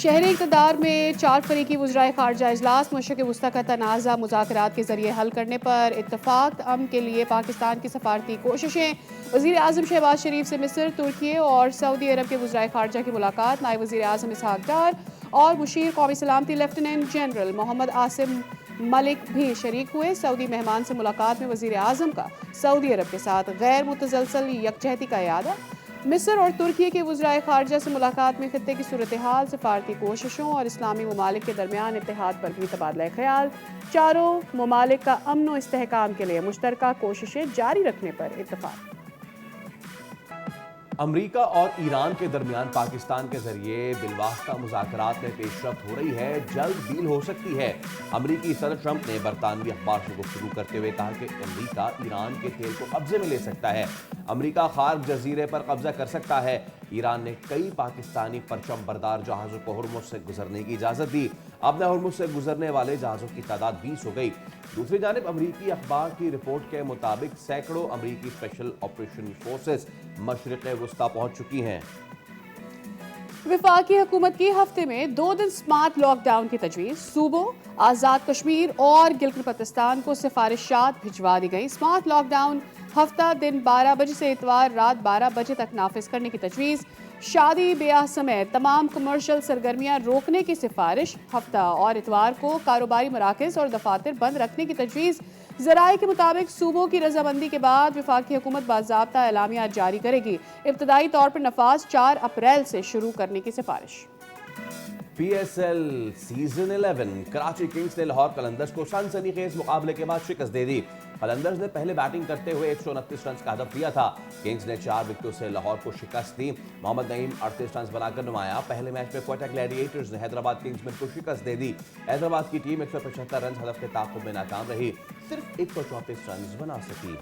शहर इक़्तिदार में 4 फरीकी वज़राए ख़ारजा इजलास मशरिक़ वस्ता का तनाज़ा मुज़ाकरात के ज़रिए हल करने पर इत्तफ़ाक़। अमन के लिए पाकिस्तान की सफ़ारती कोशिशें। वज़ीर आज़म शहबाज शरीफ से मिस्र, तुर्की और सऊदी अरब के वज़राए ख़ारजा की मुलाकात। नायब वज़ीर आज़म इसहाक़ डार और मुशीर क़ौमी सलामती लेफ्टिनेंट जनरल मोहम्मद आसिम मलिक भी शरीक हुए। सऊदी मेहमान से मुलाकात में वज़ीर आज़म का सऊदी अरब के साथ गैर मुतसलसल यकजहती का इरादा। मिस्र और तुर्की के वज़राए ख़ारजा से मुलाकात में खित्ते की सूरत हाल, सफ़ारती कोशिशों और इस्लामी ममालिक के दरमियान इत्तेहाद पर भी तबादला ख्याल। चारों ममालिक का अमन व इस्तेहकाम के लिए मुश्तरका कोशिशें जारी रखने पर इत्तफ़ाक़। अमरीका और ईरान के दरमियान पाकिस्तान के जरिए बिलवास्ता मुज़ाकरात में पेशरफ्त हो रही है। जल्द डील हो सकती है। अमरीकी सदर ट्रंप ने बरतानवी अखबार से गुफ्तगू करते हुए कहा कि अमरीका ईरान के तेल को कब्जे में ले सकता है। अमरीका खार्ग जजीरे पर कब्जा कर सकता है। ईरान ने कई पाकिस्तानी परचम बरदार जहाज़ों को हुर्मुज़ से गुजरने की इजाज़त दी। अब हुर्मुज़ से गुजरने वाले जहाज़ों की तादाद 20 हो गई। दूसरी जानिब अमरीकी अखबार की रिपोर्ट के मुताबिक सैकड़ों अमरीकी स्पेशल ऑपरेशन फोर्सेस मशरिक़ वस्ता पहुंच चुकी हैं। वफाकी हुकूमत की हफ्ते में 2 दिन स्मार्ट लॉकडाउन की तजवीज़। सूबों आज़ाद कश्मीर और गिलगित बल्तिस्तान को सिफारिशात भिजवा दी गई। स्मार्ट लॉकडाउन हफ्ता दिन 12 बजे से इतवार रात 12 बजे तक नाफिज करने की तजवीज़। शादी ब्याह समेत तमाम कमर्शियल सरगर्मियाँ रोकने की सिफारिश। हफ्ता और इतवार को कारोबारी मराकज़ और दफातर बंद रखने की तजवीज़। ज़राए के मुताबिक सूबों की रजामंदी के बाद वफाकी हुकूमत बाज़ाब्ता एलामिया जारी करेगी। इब्तदाई तौर पर नफाज 4 अप्रैल से शुरू करने की सिफारिश। PSL सीजन 11 कराची किंग्स ने लाहौर कलंदर्स को सनसनीखेज मुकाबले के बाद शिकस्त दे दी। कलंदर्स ने पहले बैटिंग करते हुए 129 रन का हदफ दिया था। किंग्स ने 4 विकेटों से लाहौर को शिकस्त दी। मोहम्मद नईम 38 रन बनाकर नुमाया। पहले मैच में क्वेटा ग्लैडिएटर्स ने हैदराबाद किंग्समैन को शिकस्त दे दी। हैदराबाद की टीम 175 रन हदफ के ताक़ुब में नाकाम रही, सिर्फ 134 रन बना सकी।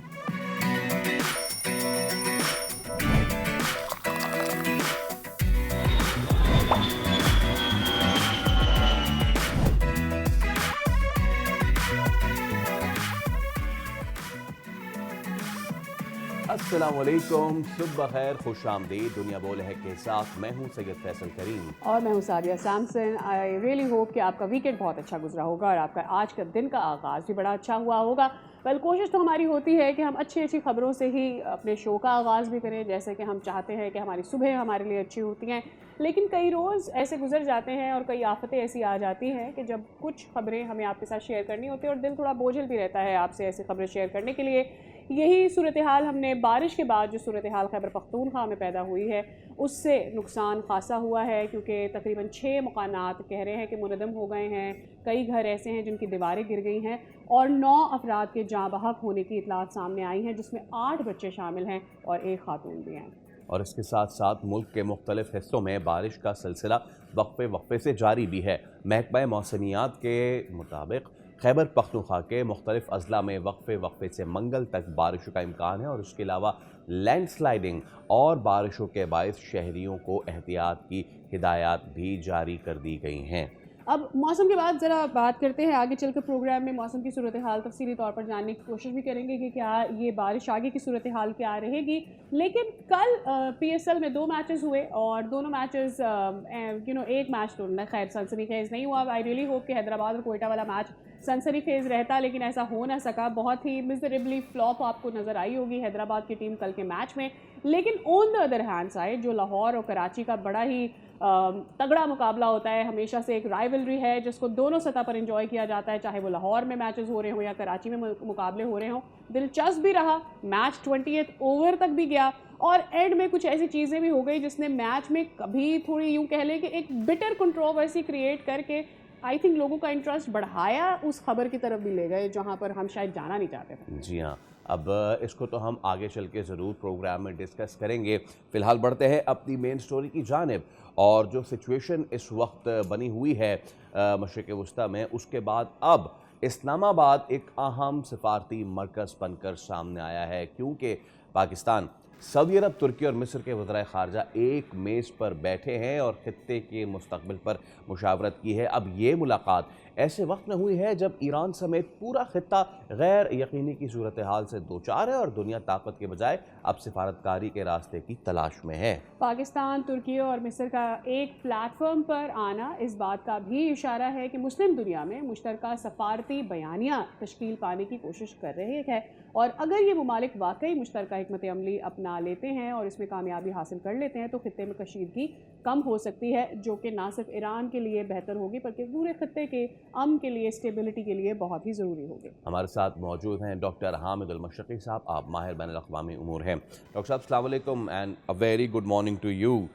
अस्सलामुअलैकुम, सुबह खैर, खुश आमदीद। दुनिया बोले है के साथ मैं हूं सैयद फैसल करीम और मैं हूं Sadia Samson. I really hope कि आपका वीकेंड बहुत अच्छा गुजरा होगा और आपका आज का दिन का आगाज़ भी बड़ा अच्छा हुआ होगा। वेल, कोशिश तो हमारी होती है कि हम अच्छी अच्छी खबरों से ही अपने शो का आगाज़ भी करें, जैसे कि हम चाहते हैं कि हमारी सुबह हमारे लिए अच्छी होती हैं। लेकिन कई रोज़ ऐसे गुजर जाते हैं और कई आफतें ऐसी आ जाती हैं कि जब कुछ खबरें हमें आपके साथ शेयर करनी होती है और दिल थोड़ा बोझिल भी रहता है आपसे ऐसी खबरें शेयर करने के लिए। यही सूरत हाल हमने बारिश के बाद जो सूरत हाल खैबर पख्तूनख्वा में पैदा हुई है उससे नुकसान खासा हुआ है, क्योंकि तकरीबन 6 मकानात कह रहे हैं कि मुनदम हो गए हैं। कई घर ऐसे हैं जिनकी दीवारें गिर गई हैं और 9 अफराद के जाँ बहक होने की इतलात सामने आई हैं, जिसमें 8 बच्चे शामिल हैं और 1 खातून भी हैं। और इसके साथ साथ मुल्क के मुख्तलिफ हिस्सों में बारिश का सिलसिला वक्फे वक्फे से जारी भी है। महकमा मौसमियात के मुताबिक खैबर पख्तूनख्वा के मुख्तलिफ अजला में वक्फे वक्फे से मंगल तक बारिशों का इम्कान है और इसके अलावा लैंडस्लाइडिंग और बारिशों के बायस शहरियों को एहतियात की हिदायत भी जारी कर दी गई हैं। अब मौसम के बाद ज़रा बात करते हैं आगे चल के प्रोग्राम में मौसम की सूरत हाल तफसीली तौर पर जानने की कोशिश भी करेंगे कि क्या ये बारिश आगे की सूरत हाल क्या रहेगी। लेकिन कल PSL में 2 मैचेस हुए और दोनों मैचेस एक मैच तो खैर सनसनीखेज नहीं हुआ। आई रियली होप कि हैदराबाद और कोयटा वाला मैच सनसनीखेज रहता, लेकिन ऐसा हो ना सका। बहुत ही मिजरेबली फ्लॉप आपको नज़र आई होगी हैदराबाद की टीम कल के मैच में। लेकिन on the other hand side जो लाहौर और कराची का बड़ा ही तगड़ा मुकाबला होता है, हमेशा से एक राइवलरी है जिसको दोनों सतह पर एंजॉय किया जाता है, चाहे वो लाहौर में मैचेस हो रहे हों या कराची में मुकाबले हो रहे हों। दिलचस्प भी रहा, मैच 20th ओवर तक भी गया और एंड में कुछ ऐसी चीज़ें भी हो गई जिसने मैच में कभी थोड़ी यूँ कह लें कि एक बिटर कंट्रोवर्सी क्रिएट करके आई थिंक लोगों का इंटरेस्ट बढ़ाया, उस खबर की तरफ भी ले गए जहाँ पर हम शायद जाना नहीं चाहते थे। जी हाँ, अब इसको तो हम आगे चल के ज़रूर प्रोग्राम में डिस्कस करेंगे। फ़िलहाल बढ़ते हैं अपनी मेन स्टोरी की जानिब और जो सिचुएशन इस वक्त बनी हुई है मशरिक़ वस्ता में, उसके बाद अब इस्लामाबाद एक अहम सिफारती मरकज़ बनकर सामने आया है, क्योंकि पाकिस्तान, सऊदी अरब, तुर्की और मिस्र के वज़राए ख़ारजा एक मेज़ पर बैठे हैं और ख़ित्ते के मुस्तक़बिल पर मुशावरत की है। अब ये मुलाकात ऐसे वक्त में हुई है जब ईरान समेत पूरा खित्ता गैर यकीनी की सूरत हाल से दो चार है और दुनिया ताकत के बजाय अब सिफारतकारी के रास्ते की तलाश में है। पाकिस्तान, तुर्की और मिस्र का एक प्लेटफॉर्म पर आना इस बात का भी इशारा है कि मुस्लिम दुनिया में मुश्तरका सफारती बयानिया तश्कील पाने की कोशिश कर रहे हैं। और अगर ये ममालिक वाकई मुश्तरका हिकमत अमली अपना लेते हैं और इसमें कामयाबी हासिल कर लेते हैं तो खित्ते में कशीदगी कम हो सकती है, जो कि ना सिर्फ ईरान के लिए बेहतर होगी बल्कि पूरे खित्ते के अमन के लिए, स्टेबिलिटी के लिए बहुत ही ज़रूरी होगी। हमारे साथ मौजूद हैं डॉक्टर हामिद अल मशरक़ी साहब, आप माहिर बैनुल-अक़वामी उमूर हैं। डॉक्टर साहब अस्सलाम वालेकुम and a very good morning to you.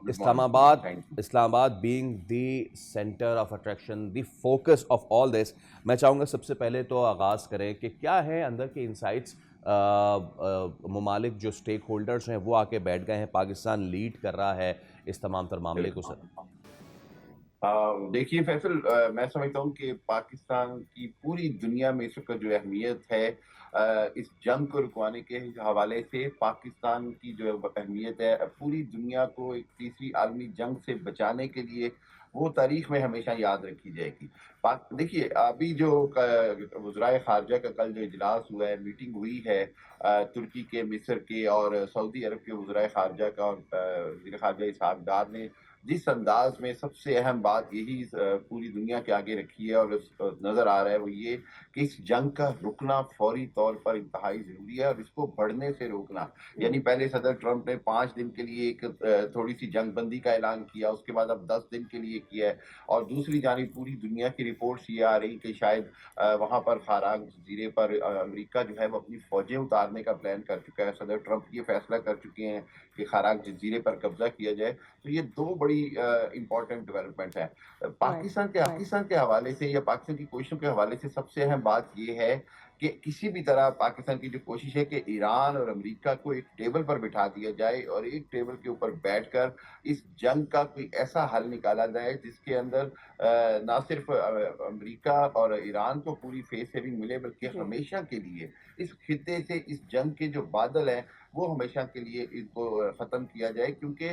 Islamabad being the centre of attraction, the focus of all this, मैं चाहूँगा सबसे पहले तो आगाज़ करें कि क्या है अंदर के इंसाइट्स। ममालिक जो स्टेक होल्डर्स हैं वो आके बैठ गए हैं, पाकिस्तान लीड कर रहा है इस तमाम तर मामले को सर। देखिए फैसल, मैं समझता हूँ कि पाकिस्तान की पूरी दुनिया में इस वक्त जो अहमियत है, इस जंग को रुकवाने के हवाले से पाकिस्तान की जो अहमियत है पूरी दुनिया को एक तीसरी आलमी जंग से बचाने के लिए, वो तारीख में हमेशा याद रखी जाएगी। देखिए अभी जो वज़राए ख़ारजा का कल जो इजलास हुआ है, मीटिंग हुई है तुर्की के, मिस्र के और सऊदी अरब के वज़राए ख़ारजा का, और वज़ीर ख़ारजा इसहाक़ डार ने जिस अंदाज में सबसे अहम बात यही पूरी दुनिया के आगे रखी है और नजर आ रहा है, वो ये कि इस जंग का रुकना फौरी तौर पर इंतहाई जरूरी है और इसको बढ़ने से रोकना। यानी पहले सदर ट्रंप ने 5 दिन के लिए एक थोड़ी सी जंग बंदी का ऐलान किया, उसके बाद अब 10 दिन के लिए किया है। और दूसरी जानिब पूरी दुनिया की रिपोर्ट्स ये आ रही कि शायद वहां पर खाराक जजीरे पर अमेरिका जो है वो अपनी फौजें उतारने का प्लान कर चुका है। सदर ट्रंप ये फैसला कर चुके हैं कि खाराक जजीरे पर कब्जा किया जाए। तो ये दो बड़ी इम्पोर्टेंट डेवलपमेंट है। पाकिस्तान के हवाले से या पाकिस्तान की कोशिशों के हवाले से सबसे अहम बात यह है कि किसी भी तरह पाकिस्तान की जो कोशिश है कि ईरान और अमेरिका को एक टेबल पर बिठा दिया जाए और एक टेबल के ऊपर बैठकर इस जंग का कोई ऐसा हल निकाला जाए जिसके अंदर ना सिर्फ अमेरिका और ईरान को पूरी फेस सेविंग मिले, बल्कि हमेशा के लिए इस खित्ते से इस जंग के जो बादल हैं वो हमेशा के लिए इसको ख़त्म किया जाए। क्योंकि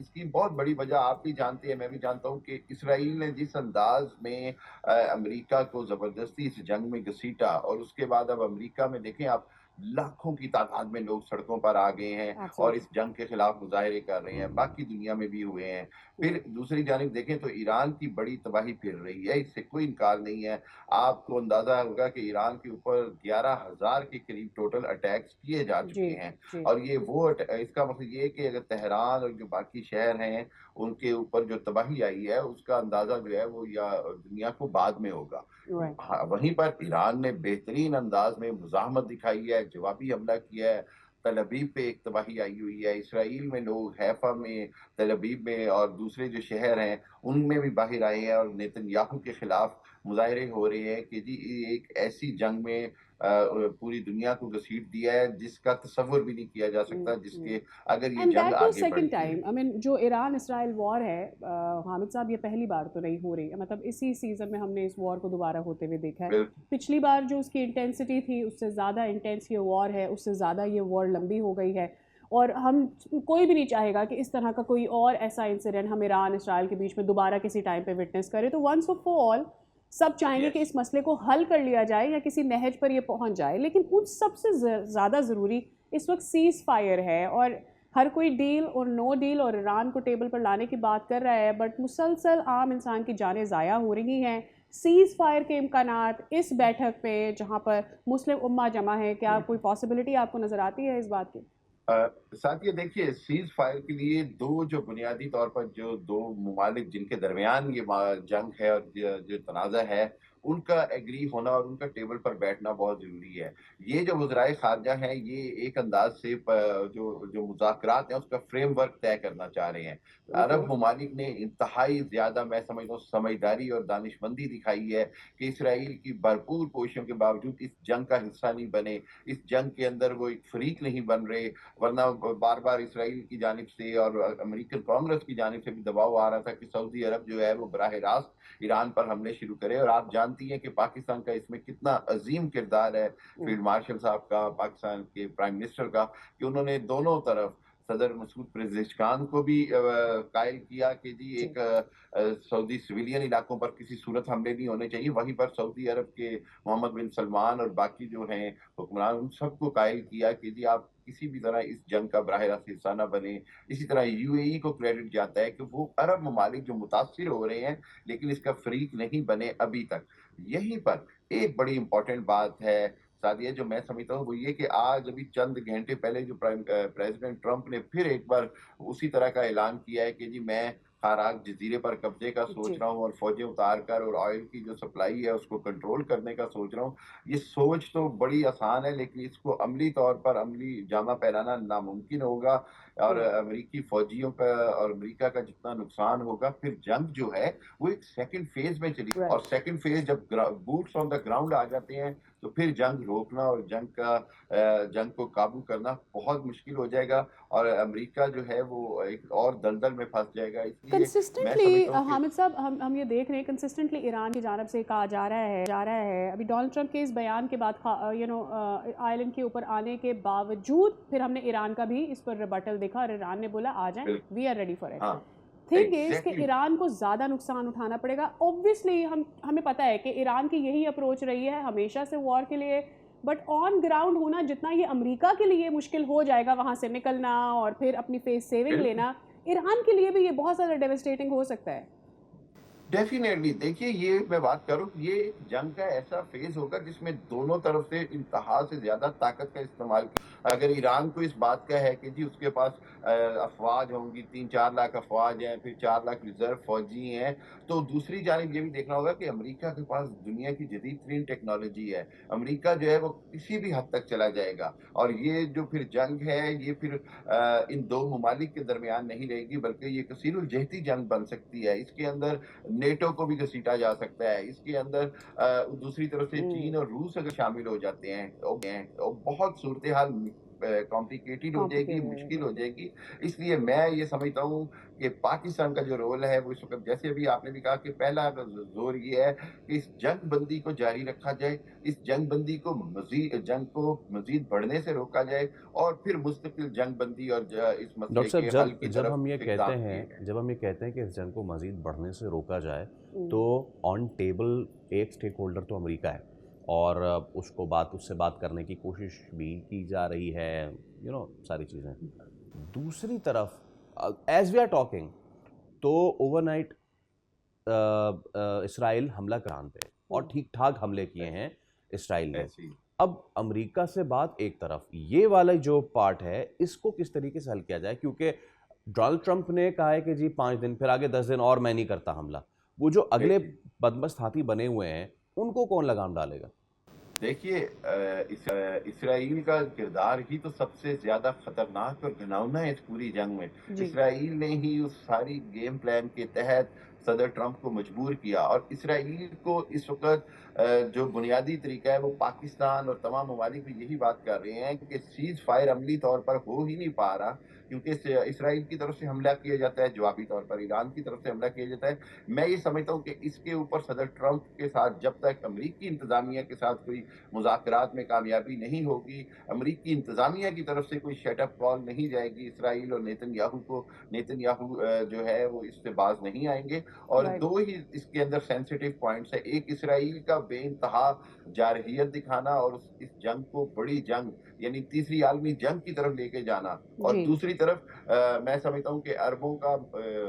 इसकी बहुत बड़ी वजह आप भी जानते हैं, मैं भी जानता हूँ कि इसराइल ने जिस अंदाज में अमेरिका को ज़बरदस्ती इस जंग में घसीटा, और उसके बाद अब अमेरिका में देखें आप, लाखों की तादाद में लोग सड़कों पर आ गए हैं और इस जंग के खिलाफ मुजाहरे कर रहे हैं, बाकी दुनिया में भी हुए हैं। फिर दूसरी जानिब देखें तो ईरान की बड़ी तबाही फिर रही है, इससे कोई इनकार नहीं है। आपको अंदाजा होगा कि ईरान के ऊपर 11,000 के करीब टोटल अटैक्स किए जा चुके हैं। और ये वो इसका मतलब ये है कि अगर तेहरान और जो बाकी शहर हैं उनके ऊपर जो तबाही आई है उसका अंदाजा जो है वो या दुनिया को बाद में होगा। वहीं पर ईरान ने बेहतरीन अंदाज में मुज़ाहमत दिखाई है, जवाबी हमला किया है। तल अवीव पे एक तबाही आई हुई है, इसराइल में लोग हैफा में, तल अवीव में और दूसरे जो शहर हैं उनमें भी बाहर आए हैं और नेतन्याहू के खिलाफ मुजाहरे हो रहे हैं कि जी एक ऐसी जंग में पूरी दुनिया को घसीट दिया है जिसका तसव्वुर भी नहीं किया जा सकता, जिसके अगर ये जंग आगे बढ़ती टाइम आई मीन जो ईरान इसराइल वॉर है, हामिद साहब, ये पहली बार तो नहीं हो रही, मतलब इसी सीजन में हमने इस वॉर को दोबारा होते हुए देखा है। पिछली बार जो उसकी इंटेंसिटी थी उससे ज़्यादा इंटेंस ये वॉर है, उससे ज़्यादा ये वॉर लंबी हो गई है। और हम कोई भी नहीं चाहेगा कि इस तरह का कोई और ऐसा इंसिडेंट हम ईरान इसराइल के बीच में दोबारा किसी टाइम पे विटनेस करें। तो वंस फॉर ऑल सब चाहेंगे कि इस मसले को हल कर लिया जाए या किसी नहज पर ये पहुंच जाए, लेकिन उन सबसे ज़्यादा ज़रूरी इस वक्त सीज़ फायर है। और हर कोई डील और नो डील और ईरान को टेबल पर लाने की बात कर रहा है, बट मुसलसल आम इंसान की जानें ज़ाया हो रही हैं। सीज़ फायर के इम्कानात इस बैठक पे जहाँ पर मुस्लिम उम्मा जमा है, क्या कोई पॉसिबिलिटी आपको नज़र आती है इस बात की? साथ ये देखिए, सीज फायर के लिए दो जो बुनियादी तौर पर जो दो ममालिक जिनके दरमियान ये जंग है और जो तनाज़ा है उनका एग्री होना और उनका टेबल पर बैठना बहुत ज़रूरी है। ये जो वज़राए ख़ारजा हैं ये एक अंदाज से जो मुज़ाकरात हैं उसका फ्रेमवर्क तय करना चाह रहे हैं। अरब ममालिक ने इंतहाई ज़्यादा, मैं समझता हूँ, समझदारी और दानिशमंदी दिखाई है कि इसराइल की भरपूर कोशिशों के बावजूद इस जंग का हिस्सा नहीं बने, इस जंग के अंदर वो एक फ़रीक नहीं बन रहे। वरना बार-बार इसराइल की जानिब से और अमेरिकन कांग्रेस की जानिब से भी दबाव आ रहा था कि सऊदी अरब जो है वो बराह रास्त ईरान पर हमले शुरू करे। और आप जानती हैं कि पाकिस्तान का इसमें कितना अजीम किरदार है, फील्ड मार्शल साहब का, पाकिस्तान के प्राइम मिनिस्टर का, कि उन्होंने दोनों तरफ सदर मसूद पेज़ेशकान को भी कायल किया कि जी जी। एक सऊदी सिविलियन इलाकों पर किसी सूरत हमले नहीं होने चाहिए। वहीं पर सऊदी अरब के मोहम्मद बिन सलमान और बाकी जो हैं हुक्मरान, उन सबको कायल किया कि जी आप किसी भी तरह इस जंग का बराह रास्त हिस्सा ना बने। इसी तरह यूएई को क्रेडिट जाता है कि वो अरब ममालिक जो मुतासिर हो रहे हैं, लेकिन इसका फ़रीक नहीं बने अभी तक। यहीं पर एक बड़ी इम्पोर्टेंट बात है सादिया, जो मैं समझता हूँ वो ये कि आज अभी चंद घंटे पहले जो प्रेसिडेंट ट्रंप ने फिर एक बार उसी तरह का ऐलान किया है कि जी मैं खाराक जजीरे पर कब्जे का सोच जी। रहा हूँ और फौजें उतार कर और ऑयल की जो सप्लाई है उसको कंट्रोल करने का सोच रहा हूँ। ये सोच तो बड़ी आसान है, लेकिन इसको अमली तौर पर अमली जामा पहनाना नामुमकिन होगा। और हुँ। अमेरिकी फौजियों का और अमेरिका का जितना नुकसान होगा, फिर जंग जो है वो एक सेकंड फेज में चली, और राइट। सेकंड फेज जब बूट्स ऑन द ग्राउंड आ जाते हैं तो फिर जंग रोकना और जंग को काबू करना बहुत मुश्किल हो जाएगा, और अमेरिका जो है वो एक और दलदल में फंस जाएगा। इसलिए मैं कंसिस्टेंटली समझता हूँ कि हामिद साहब, हम ये देख रहे हैं कंसिस्टेंटली ईरान की जानब से कहा जा रहा है अभी डोनाल्ड ट्रंप के इस बयान के बाद आयरलैंड के ऊपर आने के बावजूद फिर हमने ईरान का भी इस पर रिबटल देखा और ईरान ने बोला आ जाएं, well we are ready for it. हाँ, थिंग इज कि एग्ज़ैक्टली। ईरान को ज़्यादा नुकसान उठाना पड़ेगा ऑब्वियसली। हमें पता है कि ईरान की यही अप्रोच रही है हमेशा से वॉर के लिए, बट ऑन ग्राउंड होना जितना ये अमेरिका के लिए मुश्किल हो जाएगा वहाँ से निकलना और फिर अपनी फेस सेविंग बिल्कुल। लेना, ईरान के लिए भी ये बहुत ज़्यादा डेवास्टेटिंग हो सकता है। डेफिनेटली देखिए, ये मैं बात करूँ, ये एक जंग का ऐसा फेज होगा जिसमें दोनों तरफ से इंतहा से ज्यादा ताकत का इस्तेमाल। अगर ईरान को इस बात का है कि जी उसके पास अफवाज होंगी, 3-4 लाख अफवाज हैं, फिर 4 लाख रिजर्व फौजी हैं, तो दूसरी जानिब ये भी देखना होगा कि अमेरिका के पास दुनिया की जदीद तरीन टेक्नोलॉजी है। अमेरिका जो है वो किसी भी हद तक चला जाएगा, और ये जो फिर जंग है ये फिर इन दो ममालिक के दरमियान नहीं रहेगी, बल्कि ये कसीरुल जहती जंग बन सकती है। इसके अंदर नेटो को भी घसीटा जा सकता है। इसके अंदर दूसरी तरफ से चीन और रूस अगर शामिल हो जाते हैं तो बहुत सूरत हाल कॉम्प्लिकेटेड हो जाएगी, कॉम्प्लिकेटेड हो मुश्किल हो जाएगी। जाएगी। इसलिए मैं ये समझता हूँ कि पाकिस्तान का जो रोल है वो इस वक़्त, जैसे अभी आपने भी कहा कि पहला ज़ोर ये है कि इस जंग बंदी को जारी रखा जाए, इस जंग बंदी को जंग को मज़ीद बढ़ने से रोका जाए, और फिर मुस्तकिल जंग बंदी और इस मसले डॉक्टर साहब, के हल जब की जब तरफ हम ये कहते इक़दाम किए हैं जाएँ। जब हम ये कहते हैं कि इस जंग को मज़ीद बढ़ने से रोका जाए, हम्म। तो ऑन टेबल एक स्टेक होल्डर तो अमेरिका है, और उससे बात करने की कोशिश भी की जा रही है, सारी चीज़ें। दूसरी तरफ एज वी आर टॉकिंग, तो ओवरनाइट इसराइल हमला करान पे और ठीक ठाक हमले किए हैं इसराइल ने। ऐसे ही। अब अमेरिका से बात एक तरफ, ये वाला जो पार्ट है इसको किस तरीके से हल किया जाए, क्योंकि डोनाल्ड ट्रंप ने कहा है कि जी 5 दिन, फिर आगे 10 दिन और मैं नहीं करता हमला। वो जो अगले देखिए बदमस्त हाथी बने हुए हैं उनको कौन लगाम डालेगा? देखिए इसराइल का किरदार ही तो सबसे ज़्यादा ख़तरनाक और घिनौना है इस पूरी जंग में। जी। इसराइल ने ही उस सारी गेम प्लान के तहत सदर ट्रंप को मजबूर किया, और इसराइल को इस वक़्त जो बुनियादी तरीका है वो पाकिस्तान और तमाम ममालिक भी यही बात कर रहे हैं कि सीज़ फायर अमली तौर पर हो ही नहीं पा रहा, क्योंकि इसराइल की तरफ से हमला किया जाता है जवाबी तौर पर, ईरान की तरफ से हमला किया जाता है। मैं ये समझता हूँ कि इसके ऊपर सदर ट्रंप के साथ जब तक अमरीकी इंतज़ामिया के साथ कोई मुज़ाकरात में कामयाबी नहीं होगी, अमरीकी इंतज़ामिया की तरफ से कोई शटअप कॉल नहीं जाएगी इसराइल और नेतन्याहू जो है वो इससे बाज नहीं आएंगे। और राइट। दो ही इसके अंदर सेंसिटिव पॉइंट्स है, एक इसराइल का बेइंतहा जारहियत दिखाना और इस जंग को बड़ी जंग यानी तीसरी आलमी जंग की तरफ लेके जाना, और जी। दूसरी तरफ मैं समझता हूँ कि अरबों का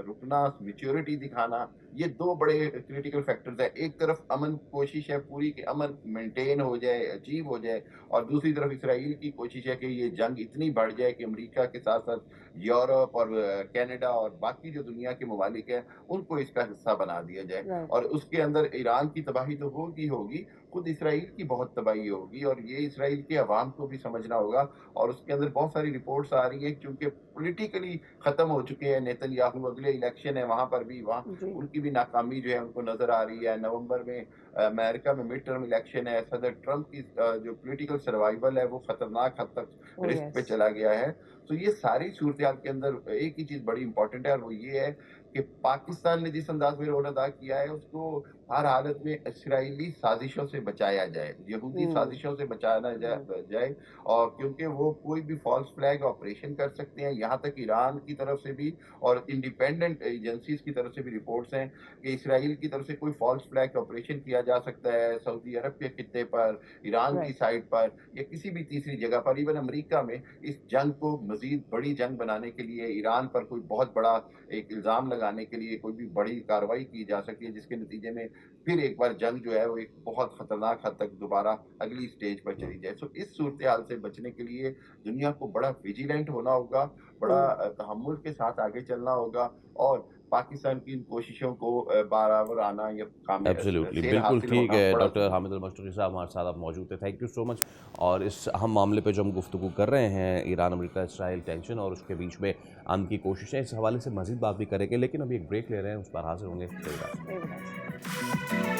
रुकना, मेच्योरिटी दिखाना, ये दो बड़े क्रिटिकल फैक्टर्स हैं। एक तरफ अमन कोशिश है पूरी कि अमन मेंटेन हो जाए, अचीव हो जाए, और दूसरी तरफ इसराइल की कोशिश है कि ये जंग इतनी बढ़ जाए कि अमेरिका के साथ साथ यूरोप और कनाडा और बाकी जो दुनिया के ममालिक हैं उनको इसका हिस्सा बना दिया जाए, राइट। और उसके अंदर ईरान की तबाही तो होगी, खुद इसराइल की बहुत तबाही होगी, और ये इसराइल के अवाम को भी समझना होगा। और उसके अंदर बहुत सारी रिपोर्ट्स आ रही हैं, क्योंकि पॉलिटिकली खत्म हो चुके हैं नेतन्याहू, अगले इलेक्शन है वहां पर भी, वहाँ जी। उनकी भी नाकामी जो है उनको नजर आ रही है। नवंबर में अमेरिका में मिड टर्म इलेक्शन है, सदर ट्रंप की जो पॉलिटिकल सर्वाइवल है वो खतरनाक हद तक ओ रिस्क पे यस। चला गया है। तो ये सारी सूरत हाल के अंदर एक ही चीज बड़ी इंपॉर्टेंट है, और वो ये है कि पाकिस्तान ने जिस अंदाज में रोल अदा किया है उसको हर हालत में इस्राएली साजिशों से बचाया जाए, यहूदी हुँ, साजिशों से बचाना हुँ, जाए और क्योंकि वो कोई भी फ़ॉल्स फ्लैग ऑपरेशन कर सकते हैं, यहाँ तक ईरान की तरफ से भी और इंडिपेंडेंट एजेंसीज़ की तरफ से भी रिपोर्ट्स हैं कि इसराइल की तरफ से कोई फ़ॉल्स फ्लैग ऑपरेशन किया जा सकता है, सऊदी अरब के खित्ते पर, ईरान की राइट। साइड पर या किसी भी तीसरी जगह पर, इवन अमेरिका में इस जंग को मज़ीद बड़ी जंग बनाने के लिए, ईरान पर कोई बहुत बड़ा एक इल्ज़ाम लगाने के लिए कोई भी बड़ी कार्रवाई की जा सकती है, जिसके नतीजे में फिर एक बार जंग जो है वो एक बहुत खतरनाक हद तक दोबारा अगली स्टेज पर चली जाए। सो इस सूरत-ए-हाल से बचने के लिए दुनिया को बड़ा विजिलेंट होना होगा, बड़ा हुँ। तहम्मुल के साथ आगे चलना होगा और पाकिस्तान की इन कोशिशों को बराबर आना या एब्सोल्युटली, सेर बिल्कुल हासिल ठीक होना है। बड़ा डॉक्टर ज़रूरी हामिद अल-मस्तूरी साहब हमारे साथ आप मौजूद थे। Thank you so much. और इस अहम मामले पे जो हम गुफ्तगू कर रहे हैं, ईरान, अमेरिका, इसराइल टेंशन और उसके बीच में अमन की कोशिशें, इस हवाले से मज़ीद बात भी करेंगे, लेकिन अभी एक ब्रेक ले रहे हैं, उस पर हाज़िर होंगे। Stay with us. Stay with us.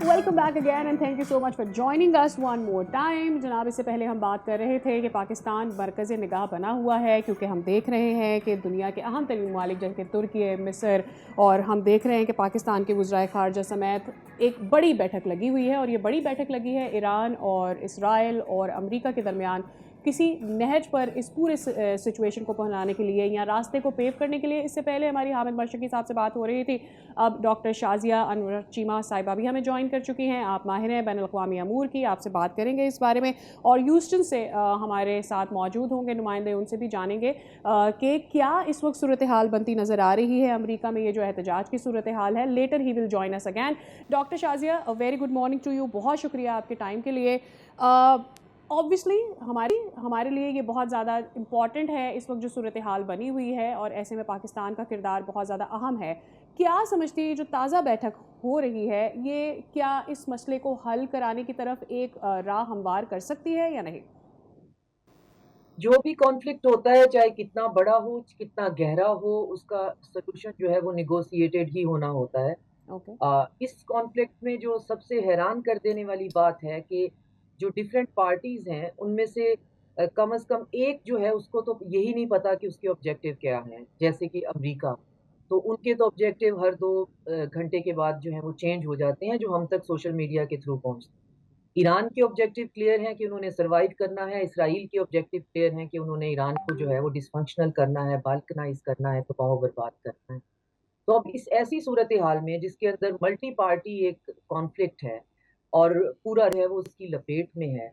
Welcome back again and thank you so much for joining us one more time. जनाब, इससे पहले हम बात कर रहे थे कि पाकिस्तान मरकज़ निगाह बना हुआ है क्योंकि हम देख रहे हैं कि दुनिया के अहम तरीन ममालिक जैसे कि तुर्की, मिस्र, और हम देख रहे हैं कि पाकिस्तान के वज़राए ख़ारजा समेत एक बड़ी बैठक लगी हुई है और ये बड़ी बैठक लगी है ईरान और इसराइल और अमेरिका के दरमियान किसी नहज पर इस पूरे सिचुएशन को पहुंचाने के लिए या रास्ते को पेव करने के लिए। इससे पहले हमारी हामिद मशरकी साहब से बात हो रही थी, अब डॉक्टर शाजिया अनवर चीमा साहिबा भी हमें ज्वाइन कर चुकी हैं। आप माहिर हैं बैनुल-अक़वामी अमूर की, आपसे बात करेंगे इस बारे में। और ह्यूस्टन से हमारे साथ मौजूद होंगे नुमाइंदे, उनसे भी जानेंगे कि क्या इस वक्त सूरत हाल बनती नज़र आ रही है अमरीका में, ये जो एहतजाज की सूरत हाल है। लेटर ही will join us again. Doctor Shazia, a very good morning to you, बहुत शुक्रिया आपके टाइम के लिए। ऑब्वियसली हमारे लिए ये बहुत ज़्यादा इम्पॉर्टेंट है इस वक्त जो सूरत हाल बनी हुई है और ऐसे में पाकिस्तान का किरदार बहुत ज़्यादा अहम है। क्या समझती है जो ताज़ा बैठक हो रही है, ये क्या इस मसले को हल कराने की तरफ एक राह हमवार कर सकती है या नहीं? जो भी कॉन्फ्लिक्ट होता है, चाहे कितना बड़ा हो, कितना गहरा हो, उसका सॉल्यूशन जो है वो नेगोशिएटेड ही होना होता है। ओके। इस कॉन्फ्लिक्ट में जो सबसे हैरान कर देने वाली बात है कि जो डिफरेंट पार्टीज़ हैं, उनमें से कम से कम एक जो है उसको तो यही नहीं पता कि उसके ऑब्जेक्टिव क्या हैं। जैसे कि अमेरिका, तो उनके तो ऑब्जेक्टिव हर 2 घंटे के बाद जो है वो चेंज हो जाते हैं, जो हम तक सोशल मीडिया के थ्रू पहुँचते हैं। ईरान के ऑब्जेक्टिव क्लियर हैं कि उन्होंने सर्वाइव करना है, इसराइल के ऑब्जेक्टिव क्लियर हैं कि उन्होंने ईरान को जो है वो डिसफंक्शनल करना है, बाल्कनाइज़ करना है, तबाह बर्बाद करना है। तो अब इस ऐसी सूरत-ए-हाल में जिसके अंदर मल्टी पार्टी एक कॉन्फ्लिक्ट है और पूरा जो है वो उसकी लपेट में है,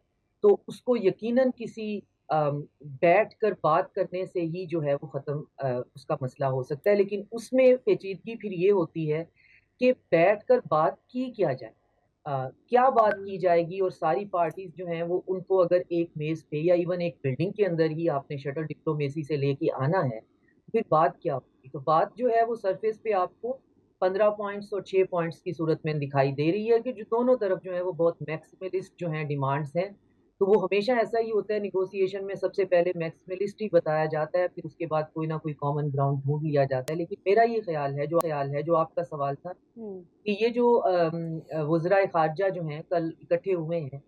तो उसको यकीनन किसी बैठकर बात करने से ही जो है वो ख़त्म उसका मसला हो सकता है। लेकिन उसमें पेचीदगी फिर ये होती है कि बैठकर बात की क्या जाए? क्या बात की जाएगी और सारी पार्टीज़ जो हैं वो उनको अगर एक मेज़ पे या इवन एक बिल्डिंग के अंदर ही आपने शटल डिप्लोमेसी से लेके आना है, फिर बात क्या होगी? तो बात जो है वो सरफ़ेस पे आपको 15 पॉइंट्स और 6 पॉइंट्स की सूरत में दिखाई दे रही है कि जो दोनों तरफ जो है वो बहुत मैक्सिमलिस्ट जो हैं डिमांड्स हैं। तो वो हमेशा ऐसा ही होता है नेगोशिएशन में, सबसे पहले मैक्सिमलिस्ट ही बताया जाता है, फिर उसके बाद कोई ना कोई कॉमन ग्राउंड ढूँढ लिया जाता है। लेकिन मेरा ये ख़्याल है जो आपका सवाल था हम्म। कि ये जो वज़राए ख़ारजा जो हैं कल इकट्ठे हुए हैं,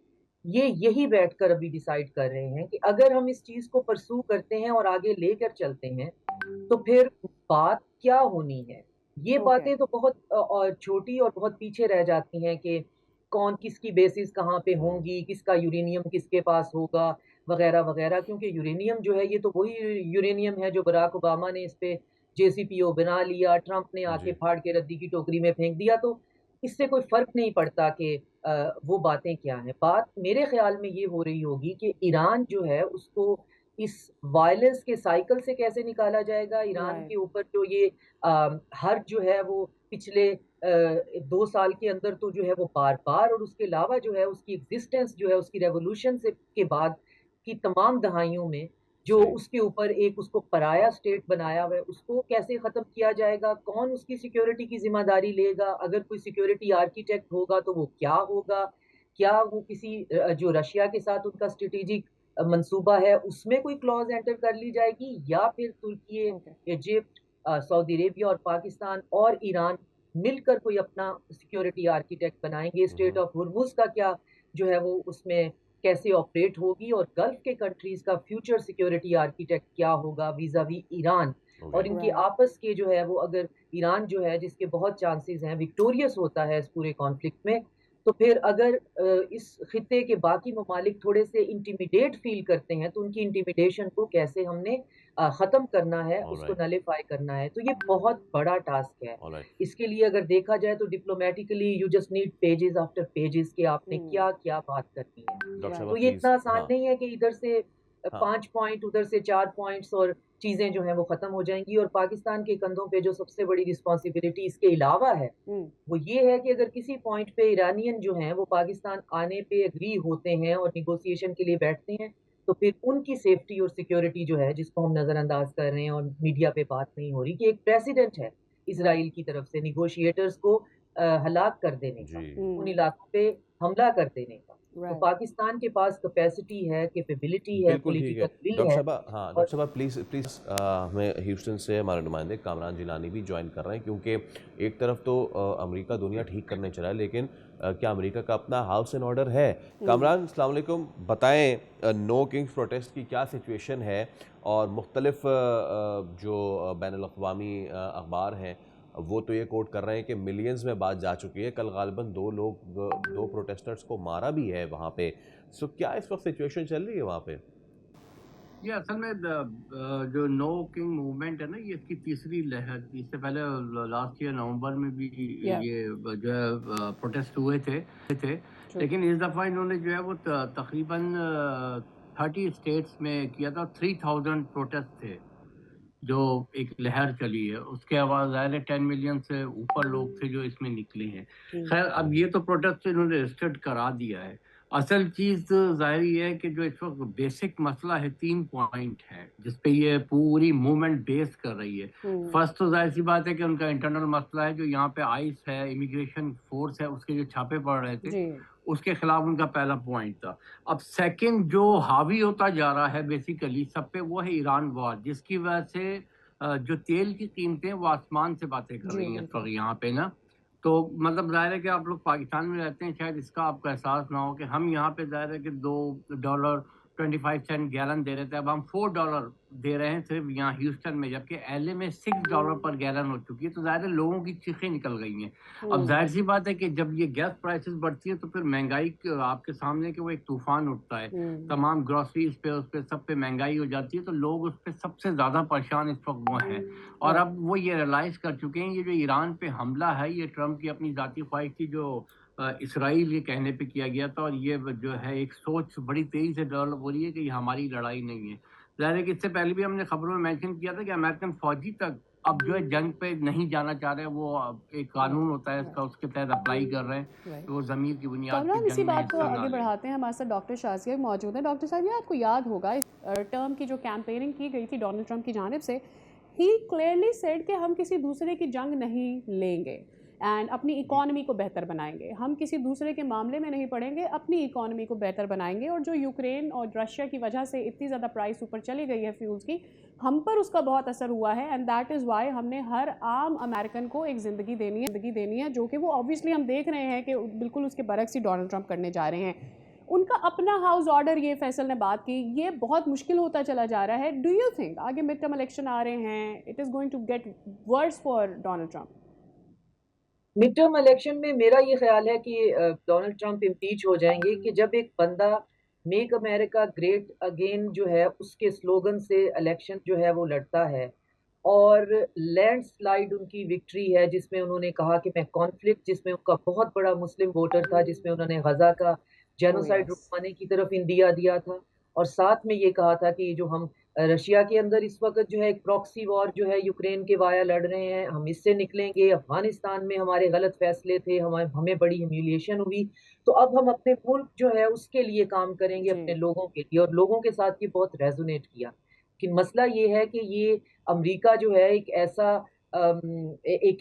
ये यही बैठकर अभी डिसाइड कर रहे हैं कि अगर हम इस चीज़ को परस्यू करते हैं और आगे लेकर चलते हैं, तो फिर बात क्या होनी है? ये ओके। बातें तो बहुत और छोटी और बहुत पीछे रह जाती हैं कि कौन किसकी बेसिस कहाँ पे होंगी, किसका यूरेनियम किसके पास होगा, वग़ैरह-वग़ैरह। क्योंकि यूरेनियम जो है, ये तो वही यूरेनियम है जो बराक ओबामा ने इस पे जेसीपीओ बना लिया, ट्रंप ने आके जी। फाड़ के रद्दी की टोकरी में फेंक दिया, तो इससे कोई फ़र्क नहीं पड़ता कि वो बातें क्या हैं। बात मेरे ख़्याल में ये हो रही होगी कि ईरान जो है उसको इस वायलेंस के साइकिल से कैसे निकाला जाएगा। Iran right. के ऊपर जो ये हर्ज जो है वो पिछले 2 साल के अंदर तो जो है वो बार-बार, और उसके अलावा जो है उसकी एक्ज़िस्टेंस जो है उसकी रेवोल्यूशन से के बाद की तमाम दहाइयों में जो सही। उसके ऊपर एक उसको पराया स्टेट बनाया हुआ है, उसको कैसे ख़त्म किया जाएगा? कौन उसकी सिक्योरिटी की ज़िम्मेदारी लेगा? अगर कोई सिक्योरिटी आर्किटेक्ट होगा तो वो क्या होगा? क्या वो किसी जो रशिया के साथ उनका स्ट्रैटेजिक मंसूबा है, उसमें कोई क्लॉज़ एंटर कर ली जाएगी, या फिर तुर्की, ओके। इजिप्ट, सऊदी अरेबिया और पाकिस्तान और ईरान मिलकर कोई अपना सिक्योरिटी आर्किटेक्ट बनाएँगे? Straight hmm. ऑफ हुर्मुज़ का क्या जो है वो उसमें कैसे ऑपरेट होगी और गल्फ के कंट्रीज़ का फ्यूचर सिक्योरिटी आर्किटेक्ट क्या होगा विज़ावी ईरान और इनकी राइट। आपस के जो है वो अगर ईरान जो है जिसके बहुत चांसेस हैं विक्टोरियस होता है इस पूरे कॉन्फ्लिक्ट में, तो फिर अगर इस खित्ते के बाकी ममालिक थोड़े से इंटिमिडेट फ़ील करते हैं, तो उनकी इंटिमिडेशन को कैसे हमने ख़त्म करना है, उसको ऑलराइट, नलिफ़ाई करना है। तो ये बहुत बड़ा टास्क है। ऑलराइट। इसके लिए अगर देखा जाए तो diplomatically you just need pages after pages कि आपने हुँ, क्या-क्या बात करनी है। डॉक्टर साहबा तो ये प्लीज़ इतना आसान हाँ, नहीं है कि इधर से हाँ, 5 पॉइंट, उधर से 4 पॉइंट्स और चीज़ें जो हैं वो ख़त्म हो जाएँगी और पाकिस्तान के कंधों पे जो सबसे बड़ी रिस्पॉन्सिबिलिटी इसके अलावा है, हुँ, वो ये है कि अगर किसी पॉइंट पे ईरानियन जो हैं वो पाकिस्तान आने पे एग्री होते हैं और नेगोशिएशन के लिए बैठते हैं, तो फिर उनकी सेफ्टी और सिक्योरिटी जो है जिसको हम नज़रअंदाज कर रहे हैं और मीडिया पे बात नहीं हो रही कि एक प्रेसिडेंट है राइट। इज़राइल की तरफ से नेगोशिएटर्स को हलाक कर देने का, जी। उन हुँ, इलाकों पे हमला कर देने का। तो राइट। पाकिस्तान के पास कैपेसिटी है, कैपेबिलिटी है, बिल्कुल ठीक है। पॉलिटिकल विल डॉक्टर है साहबा हाँ, डॉक्टर और साहबा प्लीज़ प्लीज़ हमें ह्यूस्टन से हमारे नुमाइंदे कामरान जिलानी भी जॉइन कर रहे हैं क्योंकि एक तरफ तो अमेरिका दुनिया ठीक करने चला है लेकिन क्या अमेरिका का अपना हाउस एंड ऑर्डर है? हुँ। कामरान अस्सलाम वालेकुम बताएँ नो किंग्स प्रोटेस्ट की क्या सिचुएशन है और मुख्तलिफ जो बैनुल-अक़वामी अखबार हैं वो तो ये कोट कर रहे हैं कि मिलियंस में बात जा चुकी है। कल ग़ालिबन 2 प्रोटेस्टर्स को मारा भी है वहाँ पे। सो क्या इस वक़्त सिचुएशन चल रही है वहाँ पे? ये असल में जो नो किंग मूवमेंट है ना ये इसकी तीसरी लहर थी। इससे पहले लास्ट ईयर नवंबर में भी या ये जो है प्रोटेस्ट हुए थे ट्रू। लेकिन इस दफ़ा इन्होंने जो है वो तकरीबन 30 स्टेट्स में किया था। 3000 प्रोटेस्ट थे जो एक लहर चली है। उसके बाद ज़ाहिर है 10 मिलियन से ऊपर लोग थे जो इसमें निकले हैं। हुँ, खैर अब ये तो प्रोटेस्ट इन्होंने रजिस्टर्ड करा दिया है। असल चीज़ ज़ाहिर ये है कि जो इस वक़्त बेसिक मसला है 3 पॉइंट है, जिस पे ये पूरी मूवमेंट बेस कर रही है। हुँ, फर्स्ट तो ज़ाहिर-सी बात है कि उनका इंटरनल मसला है जो यहाँ पे आइस है, इमिग्रेशन फ़ोर्स है, उसके जो छापे पड़ रहे थे, जी। उसके खिलाफ उनका पहला पॉइंट था। अब सेकंड जो हावी होता जा रहा है बेसिकली सब पे वो है ईरान वॉर जिसकी वजह से जो तेल की कीमतें वो आसमान से बातें कर जी, रही हैं इस बिल्कुल। वक़्त यहाँ पे ना। तो मतलब ज़ाहिर है कि आप लोग पाकिस्तान में रहते हैं शायद इसका आपको एहसास ना हो कि हम यहाँ पे ज़ाहिर है कि $2 25 सेंट गैलन दे रहे थे, अब हम $4 दे रहे हैं सिर्फ़ यहाँ ह्यूस्टन में, जबकि एलए में $6 पर गैलन हो चुकी है। तो ज़ाहिर है लोगों की चीखें निकल गई हैं। अब हुँ, ज़ाहिर-सी बात है कि जब ये गैस प्राइसेज़ बढ़ती हैं तो फिर महँगाई क आपके सामने कि वो एक तूफ़ान उठता है। हुँ, तमाम ग्रोसरीज़ पे, उस पे, सब पे महँगाई हो जाती है, तो लोग उस पे सबसे ज़्यादा परेशान इस वक़्त वो हैं। और राइट। अब वो ये रियलाइज़ कर चुके हैं, ये जो ईरान पे हमला है, ये ट्रम्प की अपनी ज़ाती ख्वाहिश थी जो इसराइल के कहने पे किया गया था और ये जो है एक सोच बड़ी तेज़ी से डेवलप हो रही है कि ये हमारी लड़ाई नहीं है। ज़ाहिर है कि इससे पहले भी हमने खबरों में मेंशन किया था कि अमेरिकन फ़ौजी तक अब जो है जंग पे नहीं जाना चाह रहे हैं, वो अब एक राइट, कानून होता है इसका, राइट, उसके तहत अप्लाई कर रहे हैं राइट। कि वो ज़मीर की बुनियाद पे कामरान इसी जंग में बात को हिस्सा ना आगे लें। बढ़ाते हैं, हमारे साथ डॉक्टर शाज़िया भी मौजूद हैं। डॉक्टर साहब ये आपको याद होगा इस टर्म की जो कैंपेनिंग की गई थी डोनाल्ड ट्रंप की जानिब से, ही क्लियरली सेड कि हम किसी दूसरे की जंग नहीं लेंगे एंड अपनी इकॉनमी को बेहतर बनाएंगे। हम किसी दूसरे के मामले में नहीं पड़ेंगे, अपनी इकॉनमी को बेहतर बनाएंगे। और जो यूक्रेन और रशिया की वजह से इतनी ज़्यादा प्राइस ऊपर चली गई है फ्यूल्स की, हम पर उसका बहुत असर हुआ है एंड दैट इज़ वाई हमने हर आम अमेरिकन को एक ज़िंदगी देनी है जो कि वो ऑब्वियसली हम देख रहे हैं कि बिल्कुल उसके बरक्स ही डोनाल्ड ट्रंप करने जा रहे हैं। उनका अपना हाउस ऑर्डर ये फैसल ने बात की, ये बहुत मुश्किल होता चला जा रहा है। डू यू थिंक आगे मिड टर्म इलेक्शन आ रहे हैं, it is going to get worse for Donald Trump? Mid term election में मेरा ये ख़्याल है कि डोनाल्ड ट्रंप इम्पीच हो जाएँगे कि जब एक बंदा मेक अमेरिका ग्रेट अगेन जो है उसके स्लोगन से इलेक्शन जो है वो लड़ता है और लैंडस्लाइड उनकी विक्ट्री है जिसमें उन्होंने कहा कि मैं कॉन्फ्लिक्ट जिसमें उनका बहुत बड़ा मुस्लिम वोटर था जिसमें उन्होंने गज़ा का ओह जेनोसाइड यस। रुकवाने की तरफ इंडिया दिया था और साथ में ये कहा था कि जो हम रशिया के अंदर इस वक़्त जो है एक प्रॉक्सी वॉर जो है यूक्रेन के वाया लड़ रहे हैं, हम इससे निकलेंगे, अफ़गानिस्तान में हमारे गलत फ़ैसले थे, हमें बड़ी ह्यूमिलिएशन हुई, तो अब हम अपने मुल्क जो है उसके लिए काम करेंगे, जी। अपने लोगों के लिए और लोगों के साथ ये बहुत रेज़ोनेट किया। कि मसला ये है कि ये अमेरिका जो है एक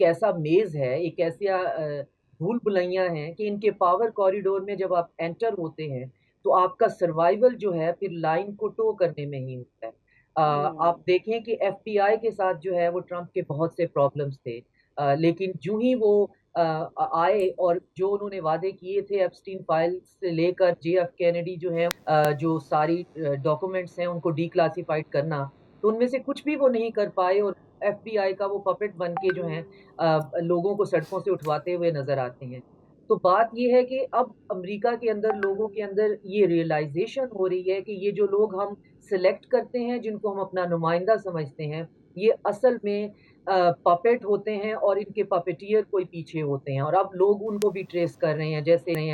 ऐसा मेज़ है, एक ऐसा भूल-भुलैया हैं कि इनके पावर कॉरिडोर में जब आप एंटर होते हैं, तो आपका सर्वाइवल जो है फिर लाइन को टो करने में ही होता है। आप देखें कि एफबीआई के साथ जो है वो ट्रंप के बहुत से प्रॉब्लम्स थे। लेकिन जूँ ही वो आए और जो उन्होंने वादे किए थे एप्स्टीन फाइल से लेकर JF कैनेडी जो है जो सारी डॉक्यूमेंट्स हैं उनको डिक्लासिफाइड करना, तो उनमें से कुछ भी वो नहीं कर पाए और FBI का वो पपेट बन के जो है लोगों को सड़कों से उठवाते हुए नज़र आते हैं। तो बात ये है कि अब अमेरिका के अंदर लोगों के अंदर ये रियलाइज़ेशन हो रही है कि ये जो लोग हम सिलेक्ट करते हैं, जिनको हम अपना नुमाइंदा समझते हैं, ये असल में पपेट होते हैं और इनके पपेटियर कोई पीछे होते हैं और अब लोग उनको भी ट्रेस कर रहे हैं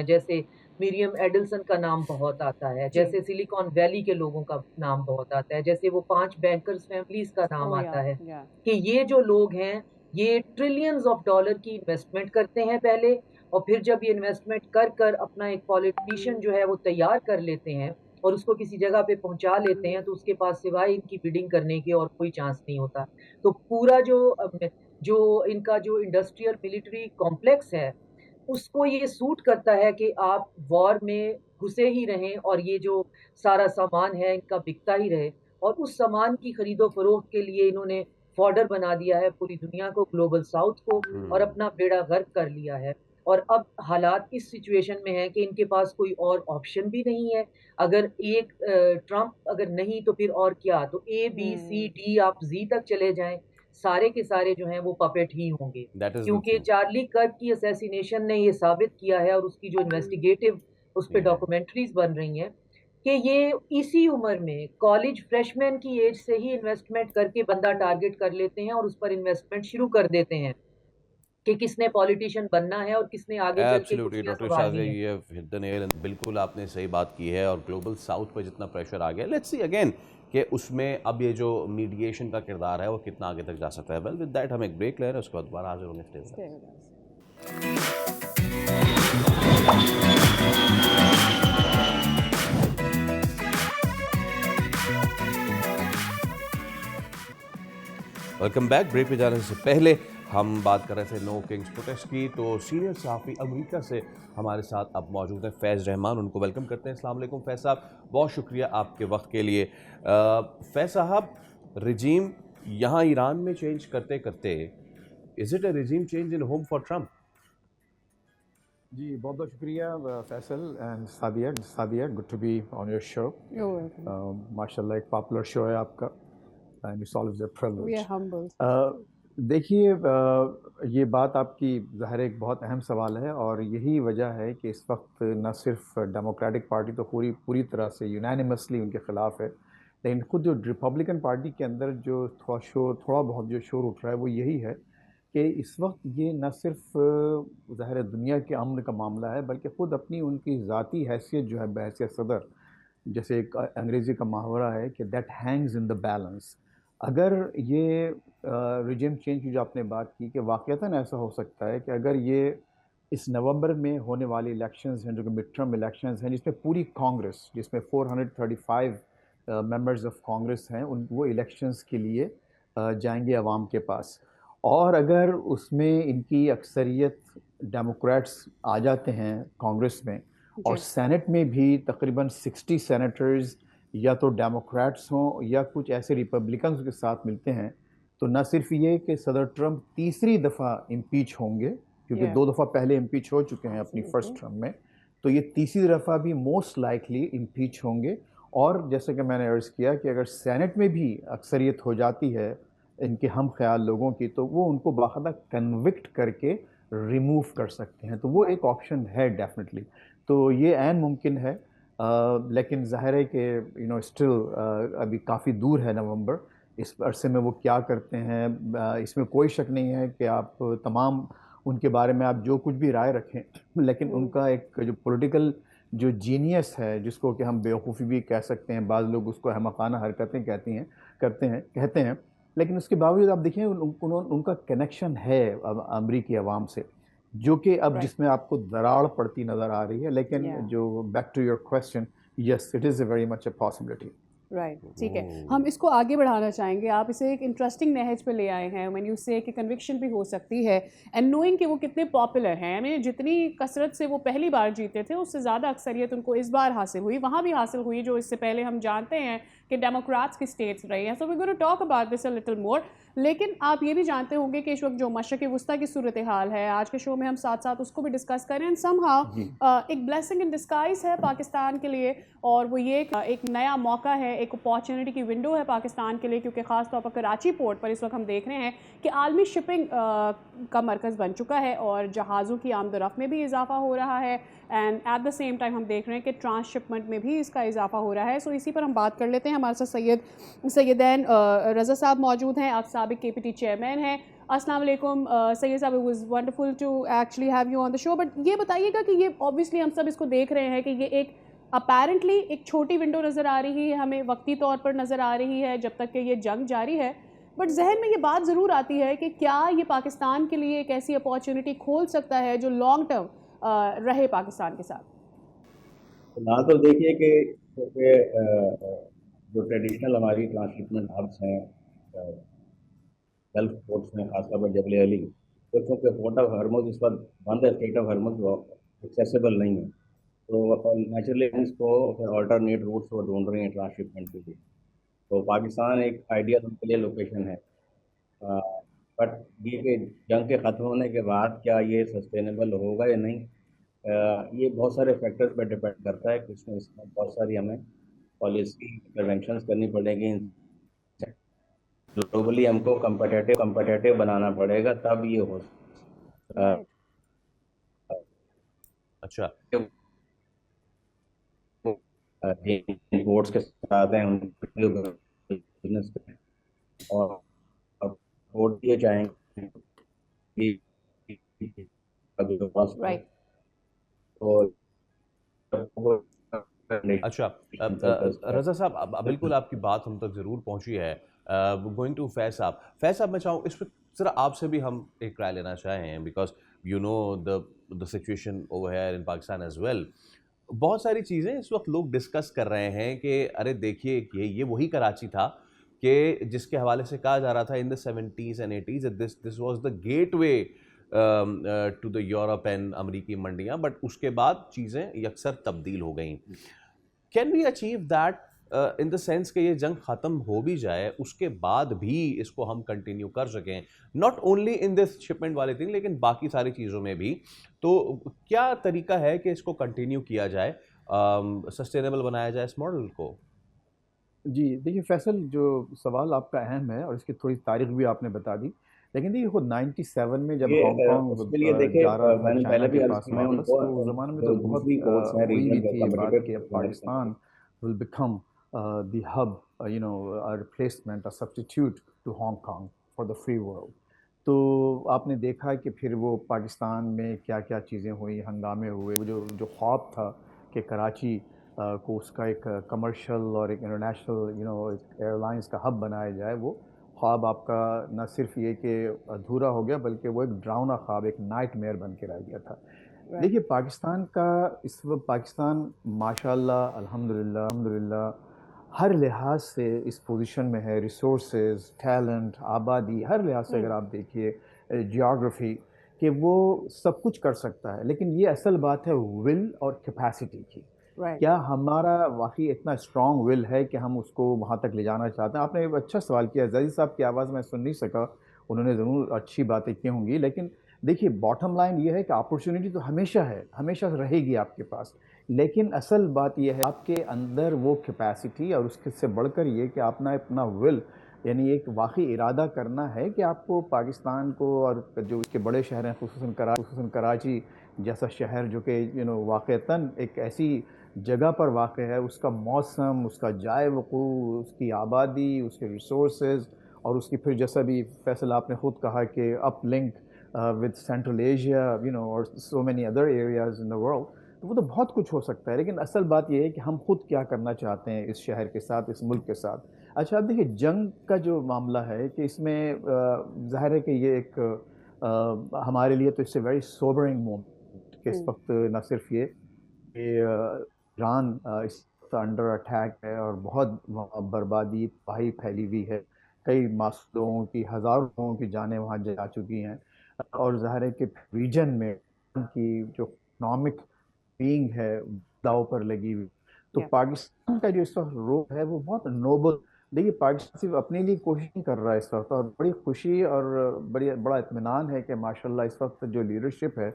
जैसे मिरियम एडल्सन का नाम बहुत आता है, जी। जैसे सिलिकॉन वैली के लोगों का नाम बहुत आता है, जैसे वो 5 बैंकर्स फैमिलीज़ का नाम ओह आता है, या कि ये जो लोग हैं, ये ट्रिलियंस ऑफ डॉलर की इन्वेस्टमेंट करते हैं पहले और फिर जब ये इन्वेस्टमेंट कर अपना एक पॉलिटिशियन जो है वो तैयार कर लेते हैं और उसको किसी जगह पे पहुँचा लेते हैं, तो उसके पास सिवाय इनकी बिडिंग करने के और कोई चांस नहीं होता। तो पूरा जो इनका जो इंडस्ट्रियल मिलिट्री कॉम्प्लेक्स है, उसको ये सूट करता है कि आप वॉर में घुसे ही रहें और ये जो सारा सामान है इनका बिकता ही रहे और उस सामान की खरीदो-फरोख्त के लिए इन्होंने फॉडर बना दिया है पूरी दुनिया को, ग्लोबल साउथ को और अपना बेड़ा गर्क कर लिया है। और अब हालात इस सिचुएशन में हैं कि इनके पास कोई और ऑप्शन भी नहीं है। अगर एक ट्रम्प अगर नहीं तो फिर और क्या? तो A, B, C, D आप Z तक चले जाएँ, सारे के सारे जो हैं वो पपेट ही होंगे। दैट इज द क्योंकि ट्रूथ। चार्ली कर्क की असैसिनेशन ने ये साबित किया है और उसकी जो इन्वेस्टिगेटिव उस पे Yeah. डॉक्यूमेंट्रीज़ बन रही हैं कि ये इसी उम्र में कॉलेज फ्रेशमैन की एज से ही इन्वेस्टमेंट करके बंदा टारगेट कर लेते हैं और उस पर इन्वेस्टमेंट शुरू कर देते हैं कि किसने पॉलिटिशियन बनना है और किसने आगे चल के एब्सोल्युटली कुर्सियाँ डॉक्टर संभालनी शाहज़ी, है। ये हिट द नेल, बिल्कुल आपने सही बात की है। और ग्लोबल साउथ पर जितना प्रेशर आ गया, लेट्स सी अगेन कि उसमें अब ये जो मीडिएशन का किरदार है वो कितना आगे तक जा सकता है। वेल विद दैट हम एक ब्रेक ले रहे हैं, उसके बाद दोबारा हाजिर होंगे स्टेज पर। stay with us. Welcome back. Break पे जाने से पहले हम बात कर रहे थे नो किंग्स प्रोटेस्ट की। तो सीनियर सहाफ़ी अमेरिका से हमारे साथ अब मौजूद हैं फैज़ रहमान, उनको वेलकम करते हैं। अस्सलाम वालेकुम फैज़ साहब, बहुत शुक्रिया आपके वक्त के लिए। फैज़ साहब, रिजीम यहाँ ईरान में चेंज करते करते, is it a regime change in home for Trump? जी, बहुत बहुत शुक्रिया Faisal and Sadia, good to be on your show. You're welcome. माशाल्लाह एक पॉपुलर शो है आपका and it's always a We are privilege. humbled. देखिए, ये बात आपकी ज़ाहिर एक बहुत अहम सवाल है और यही वजह है कि इस वक्त न सिर्फ डेमोक्रेटिक पार्टी तो पूरी तरह से यूनानिमसली उनके ख़िलाफ़ है, लेकिन ख़ुद जो रिपब्लिकन पार्टी के अंदर जो थोड़ा बहुत जो शोर उठ रहा है वो यही है कि इस वक्त ये न सिर्फ ज़ाहिर दुनिया के अमन का मामला है, बल्कि ख़ुद अपनी उनकी ज़ाती हैसियत जो है बहैसियत सदर, जैसे एक अंग्रेज़ी का मुहावरा है कि that Hanks in the balance. अगर ये रिजिम चेंज की जो आपने बात की कि वाक़तन ऐसा हो सकता है कि अगर ये इस नवंबर में होने वाली इलेक्शंस हैं जो कि मिड टर्म इलेक्शंस हैं, जिसमें पूरी कांग्रेस, जिसमें 435 मेंबर्स ऑफ कांग्रेस हैं, वो इलेक्शंस के लिए जाएंगे अवाम के पास, और अगर उसमें इनकी अक्सरियत डेमोक्रेट्स आ जाते हैं कांग्रेस में और जी. सेनेट में भी तकरीबन 60 सेनेटर्स या तो डेमोक्रेट्स हों या कुछ ऐसे रिपब्लिकन्स के साथ मिलते हैं, तो न सिर्फ ये कि सदर ट्रम्प तीसरी दफ़ा इम्पीच होंगे, क्योंकि Yeah. 2 दफ़ा पहले इम्पीच हो चुके हैं अपनी फर्स्ट Absolutely. टर्म में, तो ये तीसरी दफ़ा भी मोस्ट लाइकली इम्पीच होंगे। और जैसे कि मैंने अर्ज़ किया कि अगर सेनेट में भी अक्सरियत हो जाती है इनके हम ख्याल लोगों की, तो वो उनको बाकायदा कन्विक्ट करके रिमूव कर सकते हैं, तो वो एक ऑप्शन है डेफिनेटली। तो ये ऐन मुमकिन है, लेकिन ज़ाहिर है कि स्टिल अभी काफ़ी दूर है नवंबर, इस अरसे में वो क्या करते हैं इसमें कोई शक नहीं है कि आप तमाम उनके बारे में आप जो कुछ भी राय रखें, लेकिन उनका एक जो पॉलिटिकल जो जीनियस है, जिसको कि हम बेवकूफ़ी भी कह सकते हैं, बाज़ लोग उसको अहमकाना हरकतें कहते हैं, लेकिन उसके बावजूद आप देखिए उनका कनेक्शन है अमरीकी अवाम से, जो कि अब Right. जिसमें आपको दरार पड़ती नज़र आ रही है। लेकिन Yeah. जो back to your question, yes it is a very much a possibility. Right, ठीक है, हम इसको आगे बढ़ाना चाहेंगे। आप इसे एक इंटरेस्टिंग नहज पे ले आए हैं, व्हेन यू से कि कन्विक्शन भी हो सकती है एंड नोइंग कि वो कितने पॉपुलर हैं। हमें जितनी कसरत से वो पहली बार जीते थे, उससे ज़्यादा अक्सरियत उनको इस बार हासिल हुई, वहाँ भी हासिल हुई जो इससे पहले हम जानते हैं कि डेमोक्रेट्स की स्टेट्स रही हैं। So we gonna talk about this a little more. लेकिन आप ये भी जानते होंगे कि इस वक्त जो मशरक़ वस्ता की सूरत हाल है, आज के शो में हम साथ साथ उसको भी डिस्कस करें। एंड समहाउ एक ब्लेसिंग इन डिस्गाइज है पाकिस्तान के लिए, और वो ये एक नया मौका है, एक अपॉर्चुनिटी की विंडो है पाकिस्तान के लिए, क्योंकि ख़ास तौर पर कराची पोर्ट पर इस वक्त हम देख रहे हैं कि आलमी शिपिंग का मरकज़ बन चुका है और जहाज़ों की आमदोरफ़्त में भी इजाफा हो रहा है। And at the same time हम देख रहे हैं कि ट्रांसशिपमेंट में भी इसका इजाफा हो रहा है। सो इसी पर हम बात कर लेते हैं। हमारे साथ सैयदैन रज़ा साहब मौजूद हैं, आप साबिक KPT चेयरमैन हैं। अस्सलाम वालेकुम सैयद साहब, it was wonderful to actually have you on the show. But ये बताइएगा कि ये ऑब्वियसली हम सब इसको देख रहे हैं कि ये एक अपैरेंटली एक छोटी विंडो नज़र आ रही है, हमें वक्ती तौर पर नज़र आ रही है जब तक कि ये जंग जारी है। बट जहन में ये बात ज़रूर आती है कि क्या ये पाकिस्तान के लिए एक ऐसी अपॉर्चुनिटी खोल सकता है जो लॉन्ग टर्म रहे पाकिस्तान के साथ? ना तो देखिए कि जो ट्रेडिशनल हमारी ट्रांसशिपमेंट हब्स हैं गल्फ पोर्ट्स में, खासतौर पर जबल अली, तो चूँकि पोर्ट ऑफ हरमुज़ इस वक्त बंद है, स्ट्रेट ऑफ हरमुज़ एक्सेसिबल नहीं है, तो नेचुरली इसको ऑल्टरनेट रूट्स वो ढूंढ रहे हैं ट्रांसशिपमेंट के लिए। तो पाकिस्तान एक आइडियल उनके लिए लोकेशन है। बट ये कि जंग के ख़त्म होने के बाद क्या ये सस्टेनेबल होगा या नहीं, ये बहुत सारे फैक्टर्स पर डिपेंड करता है कि इसमें बहुत सारी हमें पॉलिसी इंटरवेंशंस करनी पड़ेगी। ग्लोबली हमको कम्पिटिटिव बनाना पड़ेगा, तब ये हो अच्छा, बोर्ड्स के साथ हैं उनके बिजनेस और वोट दिए जाएंगे राइट। अच्छा, रज़ा साहब, बिल्कुल आपकी बात हम तक ज़रूर पहुंची है। गोइंग टू फैज़ साहब, मैं चाहूँ इस पर ज़रा आपसे भी हम एक राय लेना चाहें, because you know the situation over here in Pakistan as well. बहुत सारी चीज़ें इस वक्त लोग डिस्कस कर रहे हैं कि अरे देखिए ये वही कराची था कि जिसके हवाले से कहा जा रहा था in the 70s and 80s this was the gateway to the Europe and अमरीकी मंडियां, बट उसके बाद चीज़ें अक्सर तब्दील हो गई। Can we achieve that in the sense कि ये जंग ख़त्म हो भी जाए, उसके बाद भी इसको हम कंटिन्यू कर सकें, not only in this shipment वाले थिंग लेकिन बाकी सारी चीज़ों में भी? तो क्या तरीका है कि इसको कंटिन्यू किया जाए, सस्टेनेबल बनाया जाए इस मॉडल को? जी, देखिए फैसल, जो सवाल आपका अहम है और इसकी थोड़ी तारीख भी आपने बता दी। लेकिन देखिए खुद 97 में जब हांगकांग उसके लिए देखिए जा रहा था मैंने चाइना पहले भी के अर्ज पास की, मैं वापस, उनको तो उस ज़माने में जो तो बहुत दूसरी कोर्स है हुई भी रीजनल थी ये बात कि अब competitive Pakistan will become the hub, you know, a replacement, a substitute to Hong Kong for the free world. तो आपने देखा कि फिर वो पाकिस्तान में क्या-क्या चीज़ें हुई, हंगामे हुए। वो जो ख्वाब था कि कराची को उसका एक कमर्शियल और एक इंटरनेशनल, यू नो, एक एयरलाइंस का हब बनाया जाए, वो ख्वाब आपका न सिर्फ ये कि अधूरा हो गया, बल्कि वो एक डरावना ख्वाब, एक नाइटमेयर बन के रह गया था। देखिए पाकिस्तान का इस वक्त, पाकिस्तान माशाल्लाह अल्हम्दुलिल्लाह हर लिहाज से इस पोजीशन में है, रिसोर्सेज, टैलेंट, आबादी, हर लिहाज से अगर आप देखिए, जियोग्राफी, कि वो सब कुछ कर सकता है। लेकिन ये असल बात है विल और कैपेसिटी की। क्या हमारा वाकई इतना स्ट्रॉन्ग विल है कि हम उसको वहाँ तक ले जाना चाहते हैं? आपने एक अच्छा सवाल किया। ज़हीर साहब की आवाज़ मैं सुन नहीं सका, उन्होंने ज़रूर अच्छी बातें की होंगी, लेकिन देखिए बॉटम लाइन ये है कि अपॉर्चुनिटी तो हमेशा है, हमेशा रहेगी आपके पास। लेकिन असल बात यह है आपके अंदर वो कैपेसिटी, और उसके से बढ़कर ये कि आपने अपना विल, यानी एक वाकई इरादा करना है कि आपको पाकिस्तान को, और जो उसके बड़े शहर हैं खुसूसन कराची जैसा शहर, जो कि यू नो वाक़तन एक ऐसी जगह पर वाक़ है, उसका मौसम, उसका जाए वक़ूअ, उसकी आबादी, उसके रिसोर्सेज, और उसकी फिर जैसा भी फैसल आपने ख़ुद कहा कि up link with central Asia, you know, और so many other areas in the world. तो वो तो बहुत कुछ हो सकता है, लेकिन असल बात यह है कि हम खुद क्या करना चाहते हैं इस शहर के साथ, इस मुल्क के साथ। अच्छा, अब देखिए जंग का जो मामला है कि इसमें ज़ाहिर है कि ये एक हमारे लिए तो it's a very sobering moment कि इस वक्त न सिर्फ ये कि ईरान इस अंडर अटैक है और बहुत बर्बादी, तबाही फैली हुई है। कई मासूम लोगों की, हज़ारों लोगों की जानें वहाँ जा चुकी हैं, और ज़ाहिर है कि रीजन में की जो इकनॉमिक बीइंग है दाव पर लगी हुई। तो Yeah. पाकिस्तान का जो इस वक्त रोल है वो बहुत नोबल। देखिए, पाकिस्तान सिर्फ अपने लिए कोशिश नहीं कर रहा है इस वक्त, और बड़ी खुशी और बड़ा इत्मीनान है कि माशाल्लाह इस वक्त जो लीडरशिप है,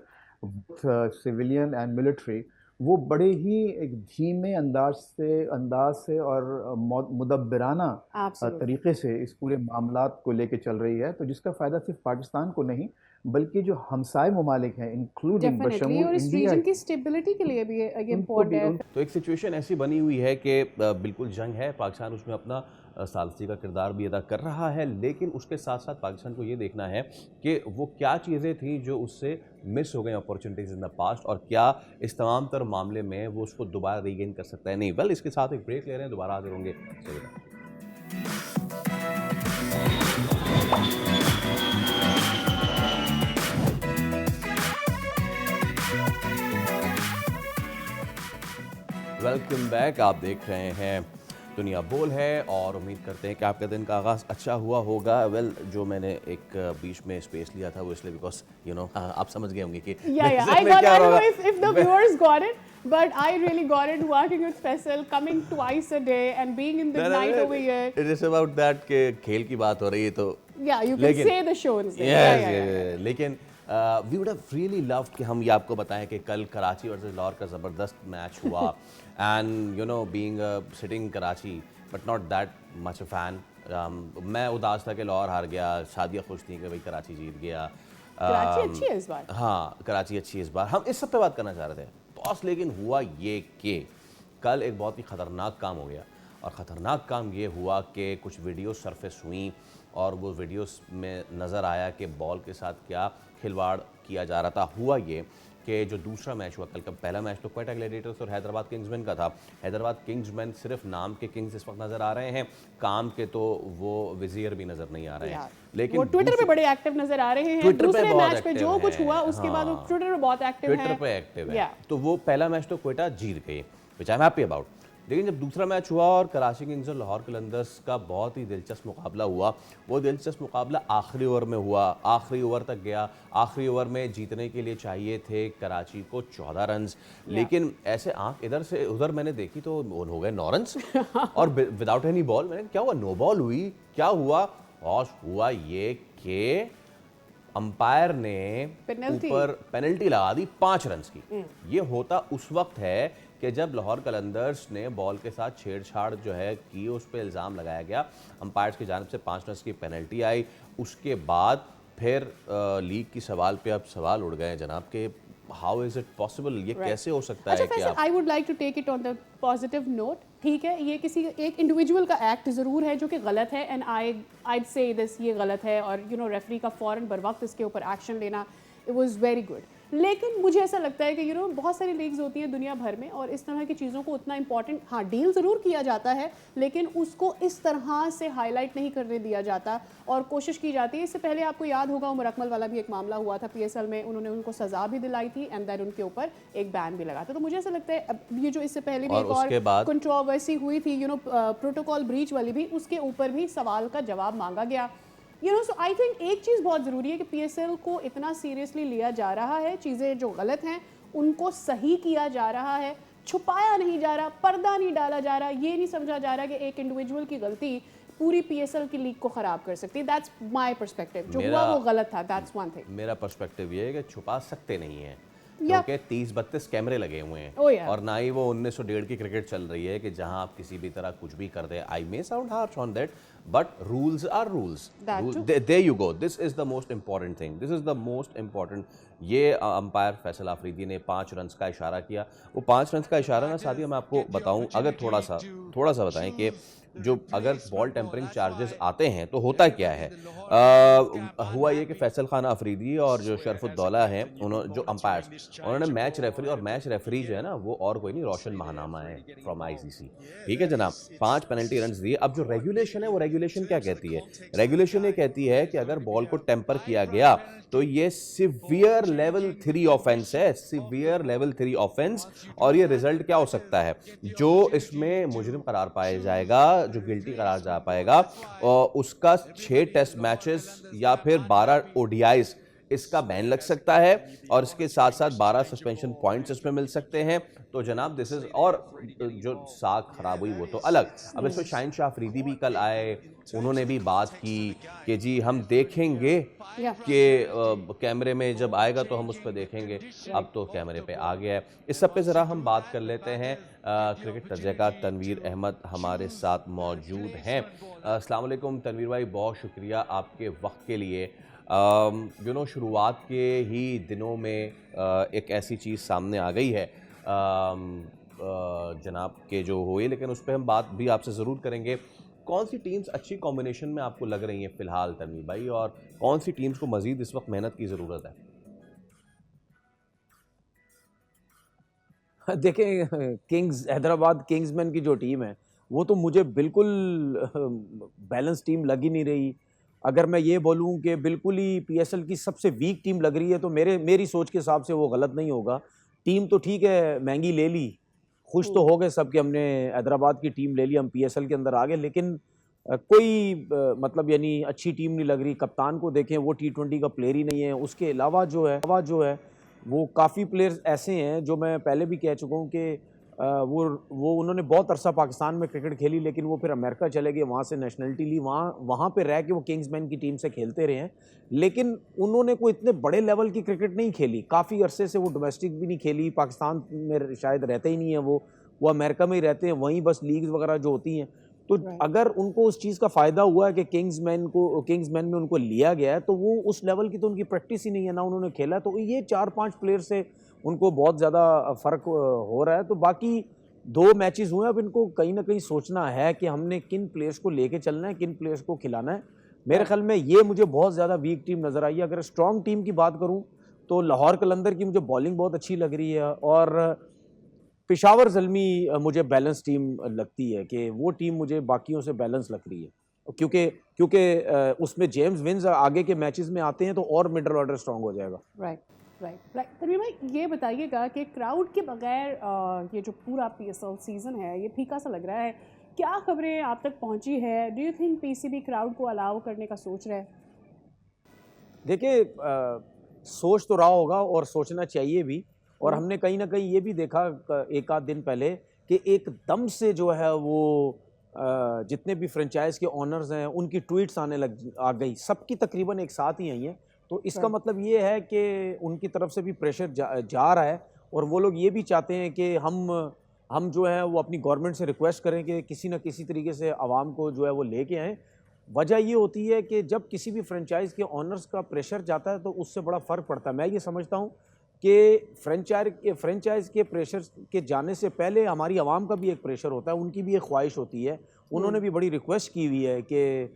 सिविलियन एंड मिलिट्री, वो बड़े ही एक धीमे अंदाज से और मुदब्बिराना Absolutely. तरीके से इस पूरे मामलात को लेके चल रही है, तो जिसका फ़ायदा सिर्फ पाकिस्तान को नहीं बल्कि जो हमसाय ममालिक हैं इंक्लूडिंग डेफिनेटली, बशमूल और इस इंडिया, रीजन की स्टेबिलिटी के लिए भी ये उनको इम्पोर्टेंट भी है। तो एक सिचुएशन ऐसी बनी हुई है कि बिल्कुल जंग है, पाकिस्तान उसमें अपना सालसी का किरदार भी अदा कर रहा है, लेकिन उसके साथ साथ पाकिस्तान को ये देखना है कि वो क्या चीज़ें थी जो उससे मिस हो गई अपॉर्चुनिटीज़ इन द पास्ट, और क्या इस तमाम तर मामले में वो उसको दोबारा रीगेन कर सकता है। नहीं, वेल इसके साथ एक ब्रेक ले रहे हैं, दोबारा हाजिर होंगे। Welcome back. आप देख रहे हैं दुनिया बोल है और उम्मीद करते हैं कि आपका दिन का आगाज़ अच्छा हुआ होगा। वेल, जो मैंने एक बीच में स्पेस लिया था वो इसलिए बिकॉज आप समझ गए होंगे कि I don't know if the viewers got it, but I really got it working with Faisal, coming twice a day and being in the night over here. It is about that के खेल की बात हो रही है तो Yeah, you can लेकिन- say the show instead. Yes, Yeah. लेकिन we would have really loved कि हम ये आपको बताएं कि कल कराची वर्सेस लाहौर का ज़बरदस्त मैच हुआ and you know being sitting Karachi but not that much a fan. मैं उदास था कि लाहौर हार गया, शादियाँ खुश थी कि भाई कराची जीत गया। कराची अच्छी है इस बार। हाँ, कराची अच्छी है इस बार। हम इस सब पे बात करना चाह रहे थे बॉस, लेकिन हुआ ये कि कल एक बहुत ही ख़तरनाक काम हो गया, और ख़तरनाक काम ये हुआ कि कुछ वीडियो सरफेस हुई और वो वीडियोस में नज़र आया कि बॉल के साथ क्या खिलवाड़ किया जा रहा था। हुआ ये कि जो दूसरा मैच हुआ, कल का पहला मैच तो क्वेटा ग्लैडिएटर्स और हैदराबाद किंग्समैन का था। हैदराबाद किंग्समैन सिर्फ नाम के किंग्स इस वक्त नज़र आ रहे हैं, काम के तो वो विज़ियर भी नज़र नहीं आ रहे हैं। लेकिन वो ट्विटर पे बड़े एक्टिव नज़र आ रहे हैं। ट्विटर पे दूसरे बहुत मैच पे एक्टिव जो कुछ हैं। हुआ उसके बाद वो हाँ। ट्विटर पे बहुत एक्टिव है। ट्विटर पे एक्टिव है। Yeah. तो वो पहला मैच तो क्वेटा जीत गई, विच आई एम हैप्पी अबाउट। लेकिन जब दूसरा मैच हुआ और कराची किंग्स और लाहौर कलंदर्स का बहुत ही दिलचस्प मुकाबला हुआ, वो दिलचस्प मुकाबला आखिरी ओवर में हुआ, आखिरी ओवर तक गया। आखिरी ओवर में जीतने के लिए चाहिए थे कराची को 14 रन्स, लेकिन ऐसे आंख इधर से उधर मैंने देखी तो हो गए 9 रन्स और विदाउट एनी बॉल। मैंने क्या हुआ, नो बॉल हुई, क्या हुआ? और हुआ ये कि अंपायर ने ऊपर पेनल्टी लगा दी 5 रन्स की। ये होता उस वक्त है कि जब लाहौर कलंदर्स ने बॉल के साथ छेड़छाड़ जो है की, उस पर इल्ज़ाम लगाया गया, अंपायर्स की जानिब से 5 रन्स की पेनल्टी आई। उसके बाद फिर लीग की सवाल पे अब सवाल उड़ गए जनाब के हाउ इज़ इट पॉसिबल, ये कैसे हो सकता है कि आप। I would like to take it on the positive note. ठीक है, ये किसी एक इंडिविजुअल का एक्ट ज़रूर है जो कि गलत है, एंड I'd say this, ये गलत है, और यू नो रेफरी का फ़ौरन बर वक्त इसके ऊपर एक्शन लेना, इट वाज वेरी गुड। लेकिन मुझे ऐसा लगता है कि यू नो बहुत सारी लीग्स होती हैं दुनिया भर में, और इस तरह की चीज़ों को उतना इंपॉर्टेंट, हाँ डील ज़रूर किया जाता है, लेकिन उसको इस तरह से हाईलाइट नहीं करने दिया जाता और कोशिश की जाती है। इससे पहले आपको याद होगा उमर अकमल वाला भी एक मामला हुआ था PSL में, उन्होंने उनको सज़ा भी दिलाई थी एंड देन उनके ऊपर एक बैन भी लगा था। तो मुझे ऐसा लगता है अब ये जो इससे पहले भी एक और कंट्रोवर्सी हुई थी, यू नो प्रोटोकॉल ब्रीच वाली भी, उसके ऊपर भी सवाल का जवाब मांगा गया। You know, so I think एक चीज़ बहुत ज़रूरी है कि PSL को इतना सीरियसली लिया जा रहा है, चीज़ें जो गलत हैं उनको सही किया जा रहा है, छुपाया नहीं जा रहा, पर्दा नहीं डाला जा रहा, ये नहीं समझा जा रहा कि एक इंडिविजुअल की गलती पूरी PSL की लीग को ख़राब कर सकती है। That's my perspective. जो हुआ वो गलत था, दैट्स वन थिंग। मेरा पर्सपेक्टिव ये है कि छुपा सकते नहीं है, क्योंकि 30-32 कैमरे लगे हुए हैं, और ना ही वो 1901 की क्रिकेट चल रही है कि जहां आप किसी भी तरह कुछ भी कर दे। I may sound harsh on that, but rules are rules. There you go, this is the most important thing, this is the most important. ये अंपायर फैसल आफरीदी ने 5 रन्स का इशारा किया। वो 5 रन्स का इशारा ना साथियों मैं आपको बताऊं, अगर थोड़ा सा बताएं कि जो अगर बॉल टेम्परिंग चार्जेस आते हैं तो होता क्या है। हुआ ये कि फैसल खान अफरीदी और जो शरफुद्दौला हैं, उन्होंने जो अंपायर्स, उन्होंने मैच रेफरी, और मैच रेफरी जो है ना वो और कोई नहीं, रोशन महानामा है फ्रॉम ICC। ठीक है जनाब, 5 पेनल्टी रन्स दिए। अब जो रेगुलेशन है, वो रेगुलेशन क्या कहती है? रेगुलेशन ये कहती है कि अगर बॉल को टेम्पर किया गया तो ये सिवियर लेवल 3 ऑफेंस है, सिवियर लेवल 3 ऑफेंस। और ये रिजल्ट क्या हो सकता है? जो इसमें मुजरिम करार पाया जाएगा, जो गिल्टी करार जा पाएगा, और उसका 6 टेस्ट मैचेस या फिर 12 ODIs इसका बैन लग सकता है और इसके साथ साथ 12 सस्पेंशन पॉइंट्स इसमें मिल सकते हैं। तो जनाब दिस इज, और जो साख खराब हुई वो तो अलग। अब इसमें शाहीन शाह अफरीदी भी कल आए, उन्होंने भी बात की कि जी हम देखेंगे कि कैमरे में जब आएगा तो हम उस पर देखेंगे। अब तो कैमरे पे आ गया है। इस सब पे ज़रा हम बात कर लेते हैं। क्रिकेट तज्ज़ेकार तनवीर अहमद हमारे साथ मौजूद हैं। अस्सलाम वालेकुम तनवीर भाई, बहुत शुक्रिया आपके वक्त के लिए। शुरुआत के ही दिनों में एक ऐसी चीज़ सामने आ गई है जनाब के जो हुए, लेकिन उस पर हम बात भी आपसे ज़रूर करेंगे। कौन सी टीम्स अच्छी कॉम्बिनेशन में आपको लग रही हैं फ़िलहाल तनवीर भाई, और कौन सी टीम्स को मज़ीद इस वक्त मेहनत की ज़रूरत है? देखें, हैदराबाद किंग्समैन की जो टीम है वो तो मुझे बिल्कुल बैलेंस टीम लग ही नहीं रही। अगर मैं ये बोलूं कि बिल्कुल ही पीएसएल की सबसे वीक टीम लग रही है तो मेरी सोच के हिसाब से वो गलत नहीं होगा। टीम तो ठीक है, महंगी ले ली, खुश तो हो गए सब कि हमने हैदराबाद की टीम ले ली, हम पीएसएल के अंदर आ गए, लेकिन कोई मतलब यानी अच्छी टीम नहीं लग रही। कप्तान को देखें, वो T20 का प्लेयर ही नहीं है। उसके अलावा जो है वो काफ़ी प्लेयर्स ऐसे हैं जो मैं पहले भी कह चुका हूँ कि वो उन्होंने बहुत अरसा पाकिस्तान में क्रिकेट खेली, लेकिन वो फिर अमेरिका चले गए, वहाँ से नेशनलिटी ली, वहाँ पे रह के वो किंग्समैन की टीम से खेलते रहे हैं, लेकिन उन्होंने कोई इतने बड़े लेवल की क्रिकेट नहीं खेली। काफ़ी अरसे से वो डोमेस्टिक भी नहीं खेली, पाकिस्तान में शायद रहते ही नहीं है, वो अमेरिका में ही रहते हैं, वहीं बस लीग्स वगैरह जो होती हैं। तो अगर उनको उस चीज़ का फ़ायदा हुआ है कि किंग्समैन में उनको लिया गया है, तो वो उस लेवल की तो उनकी प्रैक्टिस ही नहीं है, ना उन्होंने खेला। तो ये 4-5 प्लेयर से उनको बहुत ज़्यादा फ़र्क हो रहा है। तो बाकी 2 मैचेस हुए, अब इनको कहीं ना कहीं सोचना है कि हमने किन प्लेयर्स को लेके चलना है, किन प्लेयर्स को खिलाना है। मेरे ख्याल में ये मुझे बहुत ज़्यादा वीक टीम नज़र आई है। अगर स्ट्रॉन्ग टीम की बात करूँ तो लाहौर कलंदर की मुझे बॉलिंग बहुत अच्छी लग रही है, और पेशावर ज़ल्मी मुझे बैलेंस टीम लगती है कि वो टीम मुझे बाकियों से बैलेंस लग रही है, क्योंकि उसमें जेम्स विन्स आगे के मैचेस में आते हैं तो और मिडल ऑर्डर स्ट्रांग हो जाएगा। राइट। तनवीर भाई, ये बताइएगा कि क्राउड के बगैर ये जो पूरा पीएसएल सीज़न है ये फीका सा लग रहा है, क्या खबरें आप तक पहुंची है? Do you think PCB crowd को अलाउ करने का सोच रहा है? देखिए, सोच तो रहा होगा और सोचना चाहिए भी, और हमने कहीं ना कहीं ये भी देखा एक आध दिन पहले कि एकदम से जो है वो जितने भी फ्रेंचाइज के ऑनर्स हैं उनकी ट्वीट्स आ गई, सबकी तकरीबन एक साथ ही आई हैं। तो इसका मतलब ये है कि उनकी तरफ से भी प्रेशर जा रहा है, और वो लोग ये भी चाहते हैं कि हम जो है वो अपनी गवर्नमेंट से रिक्वेस्ट करें कि किसी न किसी तरीके से आवाम को जो है वो लेके आएँ। वजह ये होती है कि जब किसी भी फ्रेंचाइज के ऑनर्स का प्रेशर जाता है तो उससे बड़ा फ़र्क पड़ता है। मैं ये समझता हूँ कि फ्रेंचाइज के प्रेशर के जाने से पहले हमारी आवाम का भी एक प्रेशर होता है, उनकी भी एक ख्वाहिश होती है। उन्होंने भी बड़ी रिक्वेस्ट की हुई है कि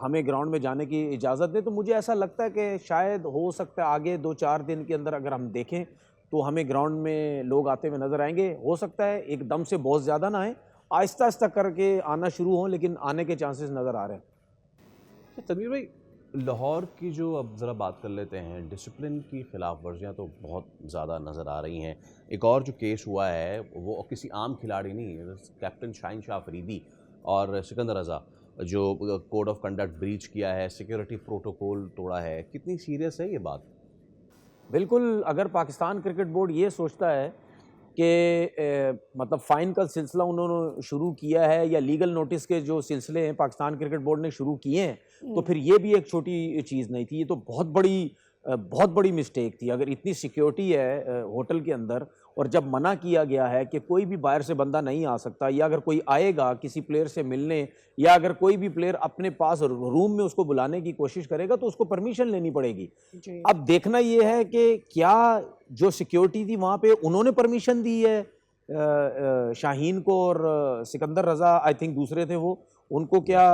हमें ग्राउंड में जाने की इजाज़त दें। तो मुझे ऐसा लगता है कि शायद हो सकता है आगे 2-4 दिन के अंदर अगर हम देखें तो हमें ग्राउंड में लोग आते हुए नज़र आएंगे। हो सकता है एकदम से बहुत ज़्यादा ना आए, आहिस्ता आहिस्ता करके आना शुरू हों, लेकिन आने के चांसेस नज़र आ रहे हैं। तनवीर भाई, लाहौर की जो अब ज़रा बात कर लेते हैं, डिसिप्लिन की खिलाफ वर्जियाँ तो बहुत ज़्यादा नज़र आ रही हैं। एक और जो केस हुआ है वो किसी आम खिलाड़ी नहीं है, कैप्टन शाहीन शाह अफरीदी और सिकंदर रज़ा, जो कोड ऑफ कंडक्ट ब्रीच किया है, सिक्योरिटी प्रोटोकॉल तोड़ा है। कितनी सीरियस है ये बात? बिल्कुल, अगर पाकिस्तान क्रिकेट बोर्ड ये सोचता है कि मतलब फ़ाइन का सिलसिला उन्होंने शुरू किया है या लीगल नोटिस के जो सिलसिले हैं पाकिस्तान क्रिकेट बोर्ड ने शुरू किए हैं, तो फिर ये भी एक छोटी चीज़ नहीं थी, ये तो बहुत बड़ी मिस्टेक थी। अगर इतनी सिक्योरिटी है होटल के अंदर, और जब मना किया गया है कि कोई भी बाहर से बंदा नहीं आ सकता, या अगर कोई आएगा किसी प्लेयर से मिलने, या अगर कोई भी प्लेयर अपने पास रूम में उसको बुलाने की कोशिश करेगा तो उसको परमिशन लेनी पड़ेगी। अब देखना ये है कि क्या जो सिक्योरिटी थी वहाँ पे उन्होंने परमिशन दी है शाहीन को, और सिकंदर रज़ा आई थिंक दूसरे थे वो, उनको क्या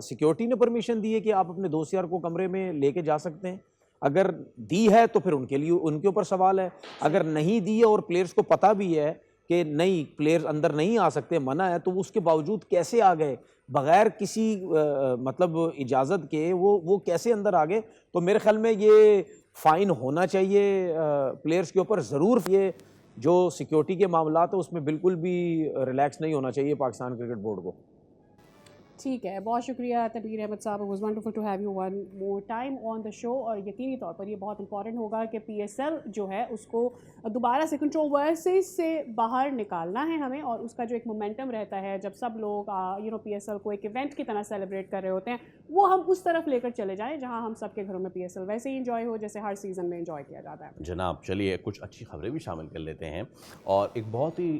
सिक्योरिटी ने परमिशन दी है कि आप अपने दोस्त यार को कमरे में लेके जा सकते हैं? अगर दी है तो फिर उनके ऊपर सवाल है। अगर नहीं दी है और प्लेयर्स को पता भी है कि नहीं, प्लेयर्स अंदर नहीं आ सकते, मना है, तो उसके बावजूद कैसे आ गए बगैर किसी मतलब इजाज़त के? वो कैसे अंदर आ गए? तो मेरे ख्याल में ये फ़ाइन होना चाहिए प्लेयर्स के ऊपर ज़रूर। ये जो सिक्योरिटी के मामला है उसमें बिल्कुल भी रिलैक्स नहीं होना चाहिए पाकिस्तान क्रिकेट बोर्ड को। ठीक है, बहुत शुक्रिया तनवीर अहमद साहब। Was wonderful to have you one more time on the show. और यकीनी तौर पर ये बहुत इंपॉर्टेंट होगा कि पीएसएल जो है उसको दोबारा से कंट्रोवर्सीज से बाहर निकालना है हमें, और उसका जो एक मोमेंटम रहता है जब सब लोग पीएसएल को एक इवेंट की तरह सेलिब्रेट कर रहे होते हैं, वो हम उस तरफ लेकर चले जाएं जहां हम सबके घरों में पीएसएल वैसे ही इंजॉय हो जैसे हर सीज़न में इंजॉय किया जाता है। जनाब चलिए कुछ अच्छी खबरें भी शामिल कर लेते हैं। और एक बहुत ही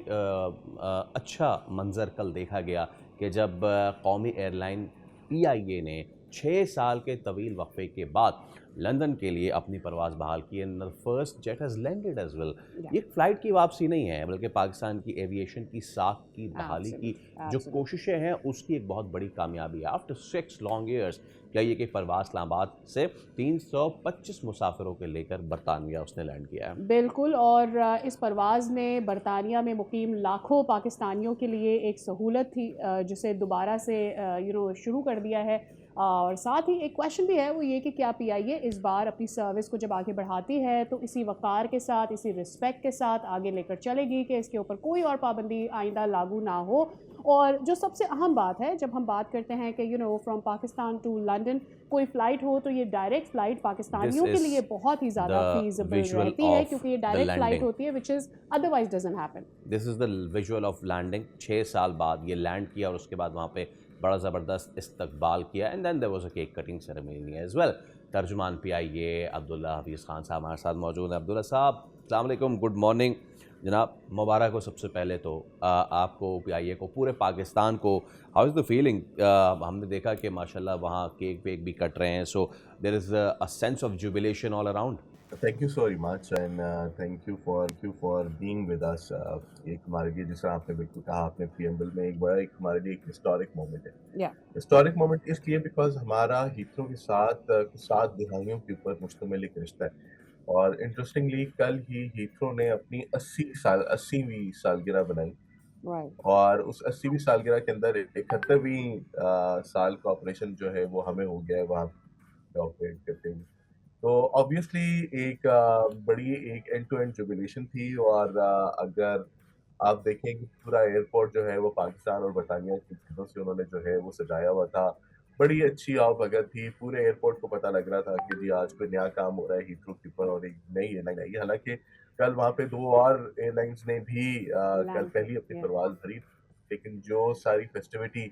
अच्छा मंजर कल देखा गया कि जब कौमी एयरलाइन पीआईए ने 6 साल के तवील वक्फे के बाद लंदन के लिए अपनी परवाज़ बहाल की and the first jet has landed as well. ये फ़्लाइट की वापसी नहीं है बल्कि पाकिस्तान की एविएशन की साख की बहाली की जो कोशिशें हैं उसकी एक बहुत बड़ी कामयाबी है। आफ्टर 6 लॉन्ग ईयर्स पीआईए की परवाज़ इस्लामाबाद से 325 मुसाफिरों के लेकर बरतानिया उसने लैंड किया है। बिल्कुल, और इस परवाज़ ने बरतानिया में मुकीम लाखों पाकिस्तानियों के लिए एक सहूलत थी जिसे दोबारा से शुरू कर दिया है। और साथ ही एक क्वेश्चन भी है, वो ये कि क्या पीआईए इस बार अपनी सर्विस को जब आगे बढ़ाती है तो इसी वक़ार के साथ, इसी रिस्पेक्ट के साथ आगे लेकर चलेगी कि इसके ऊपर कोई और पाबंदी आइंदा लागू ना हो। और जो सबसे अहम बात है जब हम बात करते हैं कि फ्रॉम पाकिस्तान टू लंदन कोई फ़्लाइट हो तो ये डायरेक्ट फ़्लाइट पाकिस्तानियों के लिए बहुत ही ज़्यादा फीजिबल रहती है क्योंकि ये डायरेक्ट फ़्लाइट होती है which is otherwise doesn't happen. This is the visual of landing. 6 साल बाद ये लैंड किया और उसके बाद वहाँ पे बड़ा ज़बरदस्त इस्तकबाल किया and then there was a cake cutting ceremony as well. तर्जुमान पीआईए अब्दुल्ला हफीज़ खान साहब हमारे साथ मौजूद हैं। अब्दुल्ला साहब अस्सलाम वालेकुम, गुड मॉर्निंग। जनाब मुबारक हो सबसे पहले तो आपको, पीआईए को, पूरे पाकिस्तान को। How is the feeling? हमने देखा कि माशाल्लाह वहाँ केक वेक भी कट रहे हैं, so there is a sense of jubilation all around. Thank you so very much and thank you for being with us. एक हमारे लिए, जिस तरह आपने बिल्कुल कहा आपने प्रीएम्बल में, एक बड़ा एक हमारे लिए एक हिस्टोरिक मोमेंट है। हिस्टोरिक मोमेंट इसलिए बिकॉज हमारा हीथ्रो के साथ कुछ 7 दिहाइयों के ऊपर मुश्तमिल एक रिश्ता है। और इंटरेस्टिंगली कल ही हीथ्रो ने अपनी 80वीं सालगिरह बनाई। और उस 80वीं सालगिरह के अंदर 71वीं साल का ऑपरेशन जो है वो हमें हो गया है वहाँ ऑपरेट करते हुए। तो ऑब्वियसली एक बड़ी एक एंड टू एंड जुबिलेशन थी। और अगर आप देखें कि पूरा एयरपोर्ट जो है वो पाकिस्तान और बरतानिया की चीज़ों से उन्होंने जो है वो सजाया हुआ था। बड़ी अच्छी आवभगत थी, पूरे एयरपोर्ट को पता लग रहा था कि जी आज कोई नया काम हो रहा है हीथ्रो के ऊपर और एक नई एयरलाइन आई है। हालांकि कल वहाँ पे 2 और एयरलाइंस ने भी कल पहली अपनी परवाज़ भरी, लेकिन जो सारी फेस्टिविटी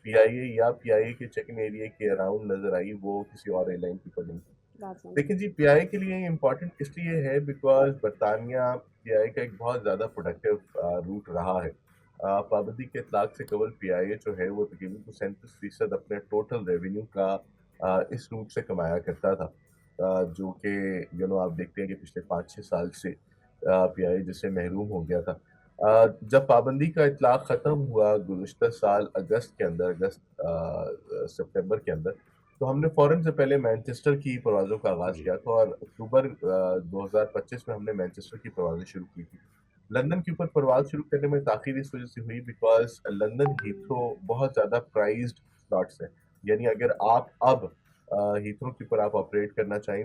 पीआईए या पीआईए के चेक इन एरिया के अराउंड नजर आई वो किसी और एयरलाइन की ऊपर नहीं। लेकिन जी पीआईए के लिए इम्पोर्टेंट इसलिए है बिकॉज बरतानिया पीआईए का एक बहुत ज़्यादा प्रोडक्टिव रूट रहा है। पाबंदी के इतलाक से कबल पीआईए जो है वो तकरीबन 37% अपने टोटल रेवेन्यू का इस रूट से कमाया करता था। जो कि आप देखते हैं कि पिछले 5-6 साल से पीआईए जिससे महरूम हो गया था। जब पाबंदी का इतलाक ख़त्म हुआ गुज़िश्ता साल अगस्त सितंबर के अंदर, तो हमने फ़ौरन से पहले मैनचेस्टर की परवाज़ों का आगाज़ किया था और अक्टूबर 2025 में हमने मैनचेस्टर की परवाज़ें शुरू की थी। लंदन के ऊपर परवाज़ शुरू करने में ताख़ीर इस वजह से हुई बिकॉज़ लंदन हीथ्रो बहुत ज़्यादा प्राइस्ड स्लॉट्स है। यानी अगर आप अब हीथ्रो के ऊपर आप ऑपरेट करना चाहें,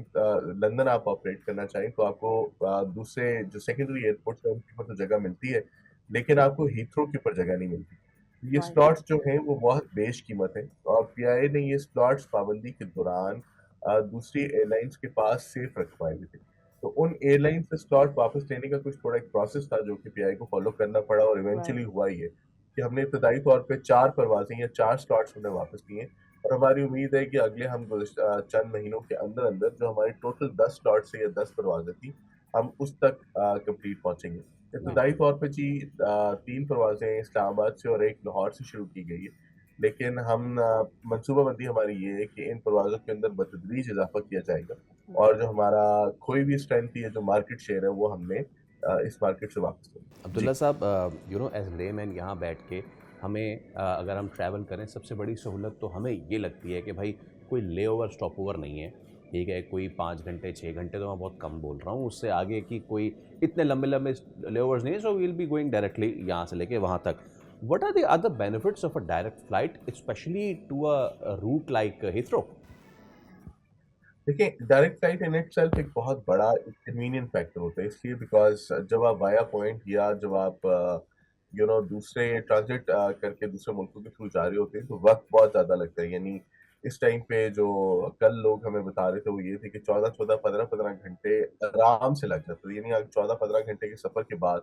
लंदन आप ऑपरेट करना चाहें तो आपको दूसरे जो सेकेंडरी एयरपोर्ट्स हैं उनके ऊपर तो जगह मिलती है, लेकिन आपको हीथ्रो के ऊपर जगह नहीं मिलती। ये स्लॉट्स जो हैं वो बहुत बेशकीमत हैं और पीआईए ने ये स्लॉट्स पाबंदी के दौरान दूसरी एयरलाइंस के पास सेफ रखवाए हुए थे। तो उन एयरलाइन से स्लॉट वापस लेने का कुछ थोड़ा एक प्रोसेस था जो कि पीआईए को फॉलो करना पड़ा और इवेंचुअली हुआ ये कि हमने इब्तदाई तौर पे 4 परवाजें या 4 स्लॉट्स हमने वापस लिए और हमारी उम्मीद है कि अगले हम चंद महीनों के अंदर अंदर जो हमारी टोटल 10 स्लॉट से या 10 परवाजें थी हम उस तक कंप्लीट पहुंचेंगे। इब्तदाई तौर पे जी 3 परवाजें इस्लामाबाद से और 1 लाहौर से शुरू की गई है, लेकिन हम मनसूबाबंदी हमारी ये है कि इन परवाज़ों के अंदर बतदरीज इजाफा किया जाएगा और जो हमारा कोई भी स्ट्रेंथ थी, जो मार्केट शेयर है वो हमने इस मार्केट से वापस लेंगे। अब्दुल्ला साहब, एज लेमैन यहाँ बैठ के हमें अगर हम ट्रैवल करें सबसे बड़ी सहूलत तो हमें ये लगती है कि भाई कोई ले ओवर स्टॉप ओवर नहीं है, ठीक है, कोई 5 घंटे 6 घंटे तो मैं बहुत कम बोल रहा हूँ, उससे आगे की कोई इतने लंबे लंबे ले ओवर्स नहीं है, so we'll be going directly यहाँ से लेके वहाँ तक। What are the other benefits of a direct flight, especially to a route like Heathrow? देखिए, डायरेक्ट फ्लाइट इन इटसेल्फ एक बहुत बड़ा कन्वीनियंट फैक्टर होता है, इसलिए बिकॉज जब आप वाया पॉइंट या जब आप दूसरे ट्रांजिट करके दूसरे मुल्कों के थ्रू जा रहे होते हैं तो वक्त बहुत ज़्यादा लगता है। यानी इस टाइम पे जो कल लोग हमें बता रहे थे वो ये थे कि 14-14, 15-15 घंटे आराम से लग जाते हैं। यानी 14-15 घंटे के सफ़र के बाद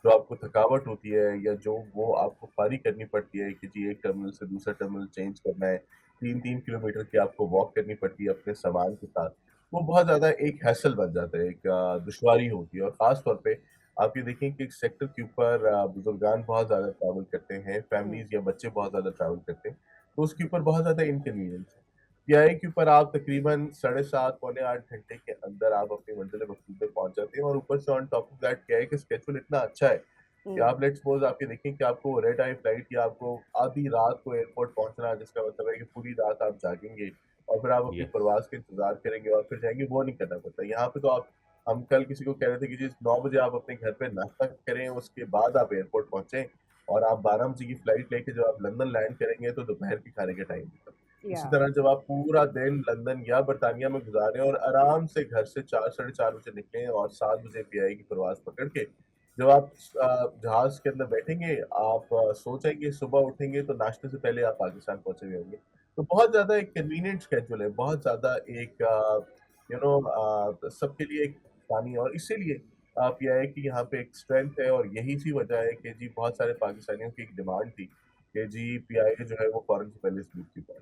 जो आपको थकावट होती है या जो वो आपको पारी करनी पड़ती है कि जी एक टर्मिनल से दूसरा टर्मिनल चेंज करना है, 3-3 किलोमीटर की आपको वॉक करनी पड़ती है अपने सामान के साथ, वो बहुत ज़्यादा एक हैसल बन जाता है, एक दुश्वारी होती है। और ख़ास तौर पे आप ये देखें कि इस सेक्टर के ऊपर बुजुर्गान बहुत ज़्यादा ट्रैवल करते हैं, फैमिलीज़ या बच्चे बहुत ज़्यादा ट्रैवल करते हैं, तो उसके ऊपर बहुत ज़्यादा इनकन्वीनियंस है। पीआईए के ऊपर आप तकरीबन 7.5 पौने 8 घंटे के अंदर आप अपनी मंज़िल-ए-मक़सूद पे पहुँच जाते हैं और ऊपर से ऑन टॉप ऑफ दैट क्या है कि शेड्यूल इतना अच्छा है कि आप लेट्स सपोज़ आप ये देखें कि आपको रेड आई फ्लाइट या आपको आधी रात को एयरपोर्ट पहुँचना, जिसका मतलब है कि पूरी रात आप जागेंगे और फिर आप अपनी यस। परवाज़ का इंतज़ार करेंगे और फिर जाएँगे, वो नहीं करना पड़ता। यहाँ पे तो हम कल किसी को कह रहे थे कि जी 9 बजे आप अपने घर पे नाश्ता करें, उसके बाद आप एयरपोर्ट पहुँचे और आप 12 बजे की फ्लाइट लेके जब आप लंदन लैंड करेंगे तो दोपहर के खाने का टाइम होगा। इसी या तरह जब आप पूरा दिन लंदन या बर्तानिया में गुजारें और आराम से घर से 4 साढ़े 4 बजे निकलें और 7 बजे पीआईए की परवाज़ पकड़ के जब आप जहाज़ के अंदर बैठेंगे, आप सो जाएँगे, सुबह उठेंगे तो नाश्ते से पहले आप पाकिस्तान पहुँचे हुए होंगे। तो बहुत ज़्यादा एक कन्वीनिएंट शेड्यूल है, बहुत ज़्यादा एक सबके लिए एक आसानी है और इसीलिए पीआईए की यहाँ पे एक स्ट्रेंथ है और यही सी वजह है कि जी बहुत सारे पाकिस्तानियों की एक डिमांड थी कि जी पीआईए जो है वो फ़ौरन से पहले इस रूट की पाए।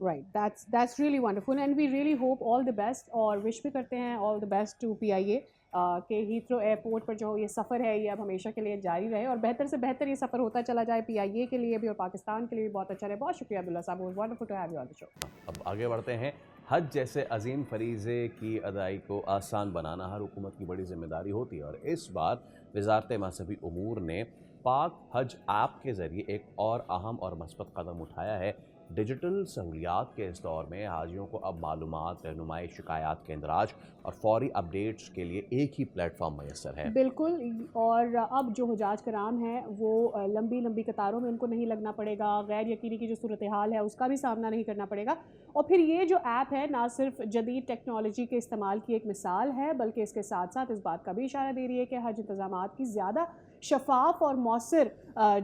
Right, that's really wonderful and we really hope all the best, और विश भी करते हैं all the best to PIA के हीथ्रो एयरपोर्ट पर जो ये सफ़र है ये अब हमेशा के लिए जारी रहे और बेहतर से बेहतर ये सफ़र होता चला जाए पीआईए के लिए भी और पाकिस्तान के लिए भी बहुत अच्छा रहे। बहुत शुक्रिया अब्दुल्ला साहब, wonderful to have you on the show. अब आगे बढ़ते हैं। हज जैसे अजीम फरीज़े की अदाई को आसान बनाना हर हुकूमत की बड़ी जिम्मेदारी होती है और इस बार वजारत मज़हबी उमूर ने पाक हज ऐप के ज़रिए एक और अहम और मस्बत कदम उठाया है। डिजिटल सहूलियात के इस दौर में हाजियों को अब मालूमात, रहनुमाई, शिकायत के इंदराज और फौरी अपडेट्स के लिए एक ही प्लेटफॉर्म मैसर है। बिल्कुल, और अब जो हुजाज कराम हैं वो लंबी लंबी कतारों में उनको नहीं लगना पड़ेगा, गैर यकीनी की जो सूरत हाल है उसका भी सामना नहीं करना पड़ेगा। और फिर ये जो ऐप है ना सिर्फ जदीद टेक्नोलॉजी के इस्तेमाल की एक मिसाल है बल्कि इसके साथ साथ इस बात का भी इशारा दे रही है कि हज इंतज़ामात की ज़्यादा शफाफ और मौसर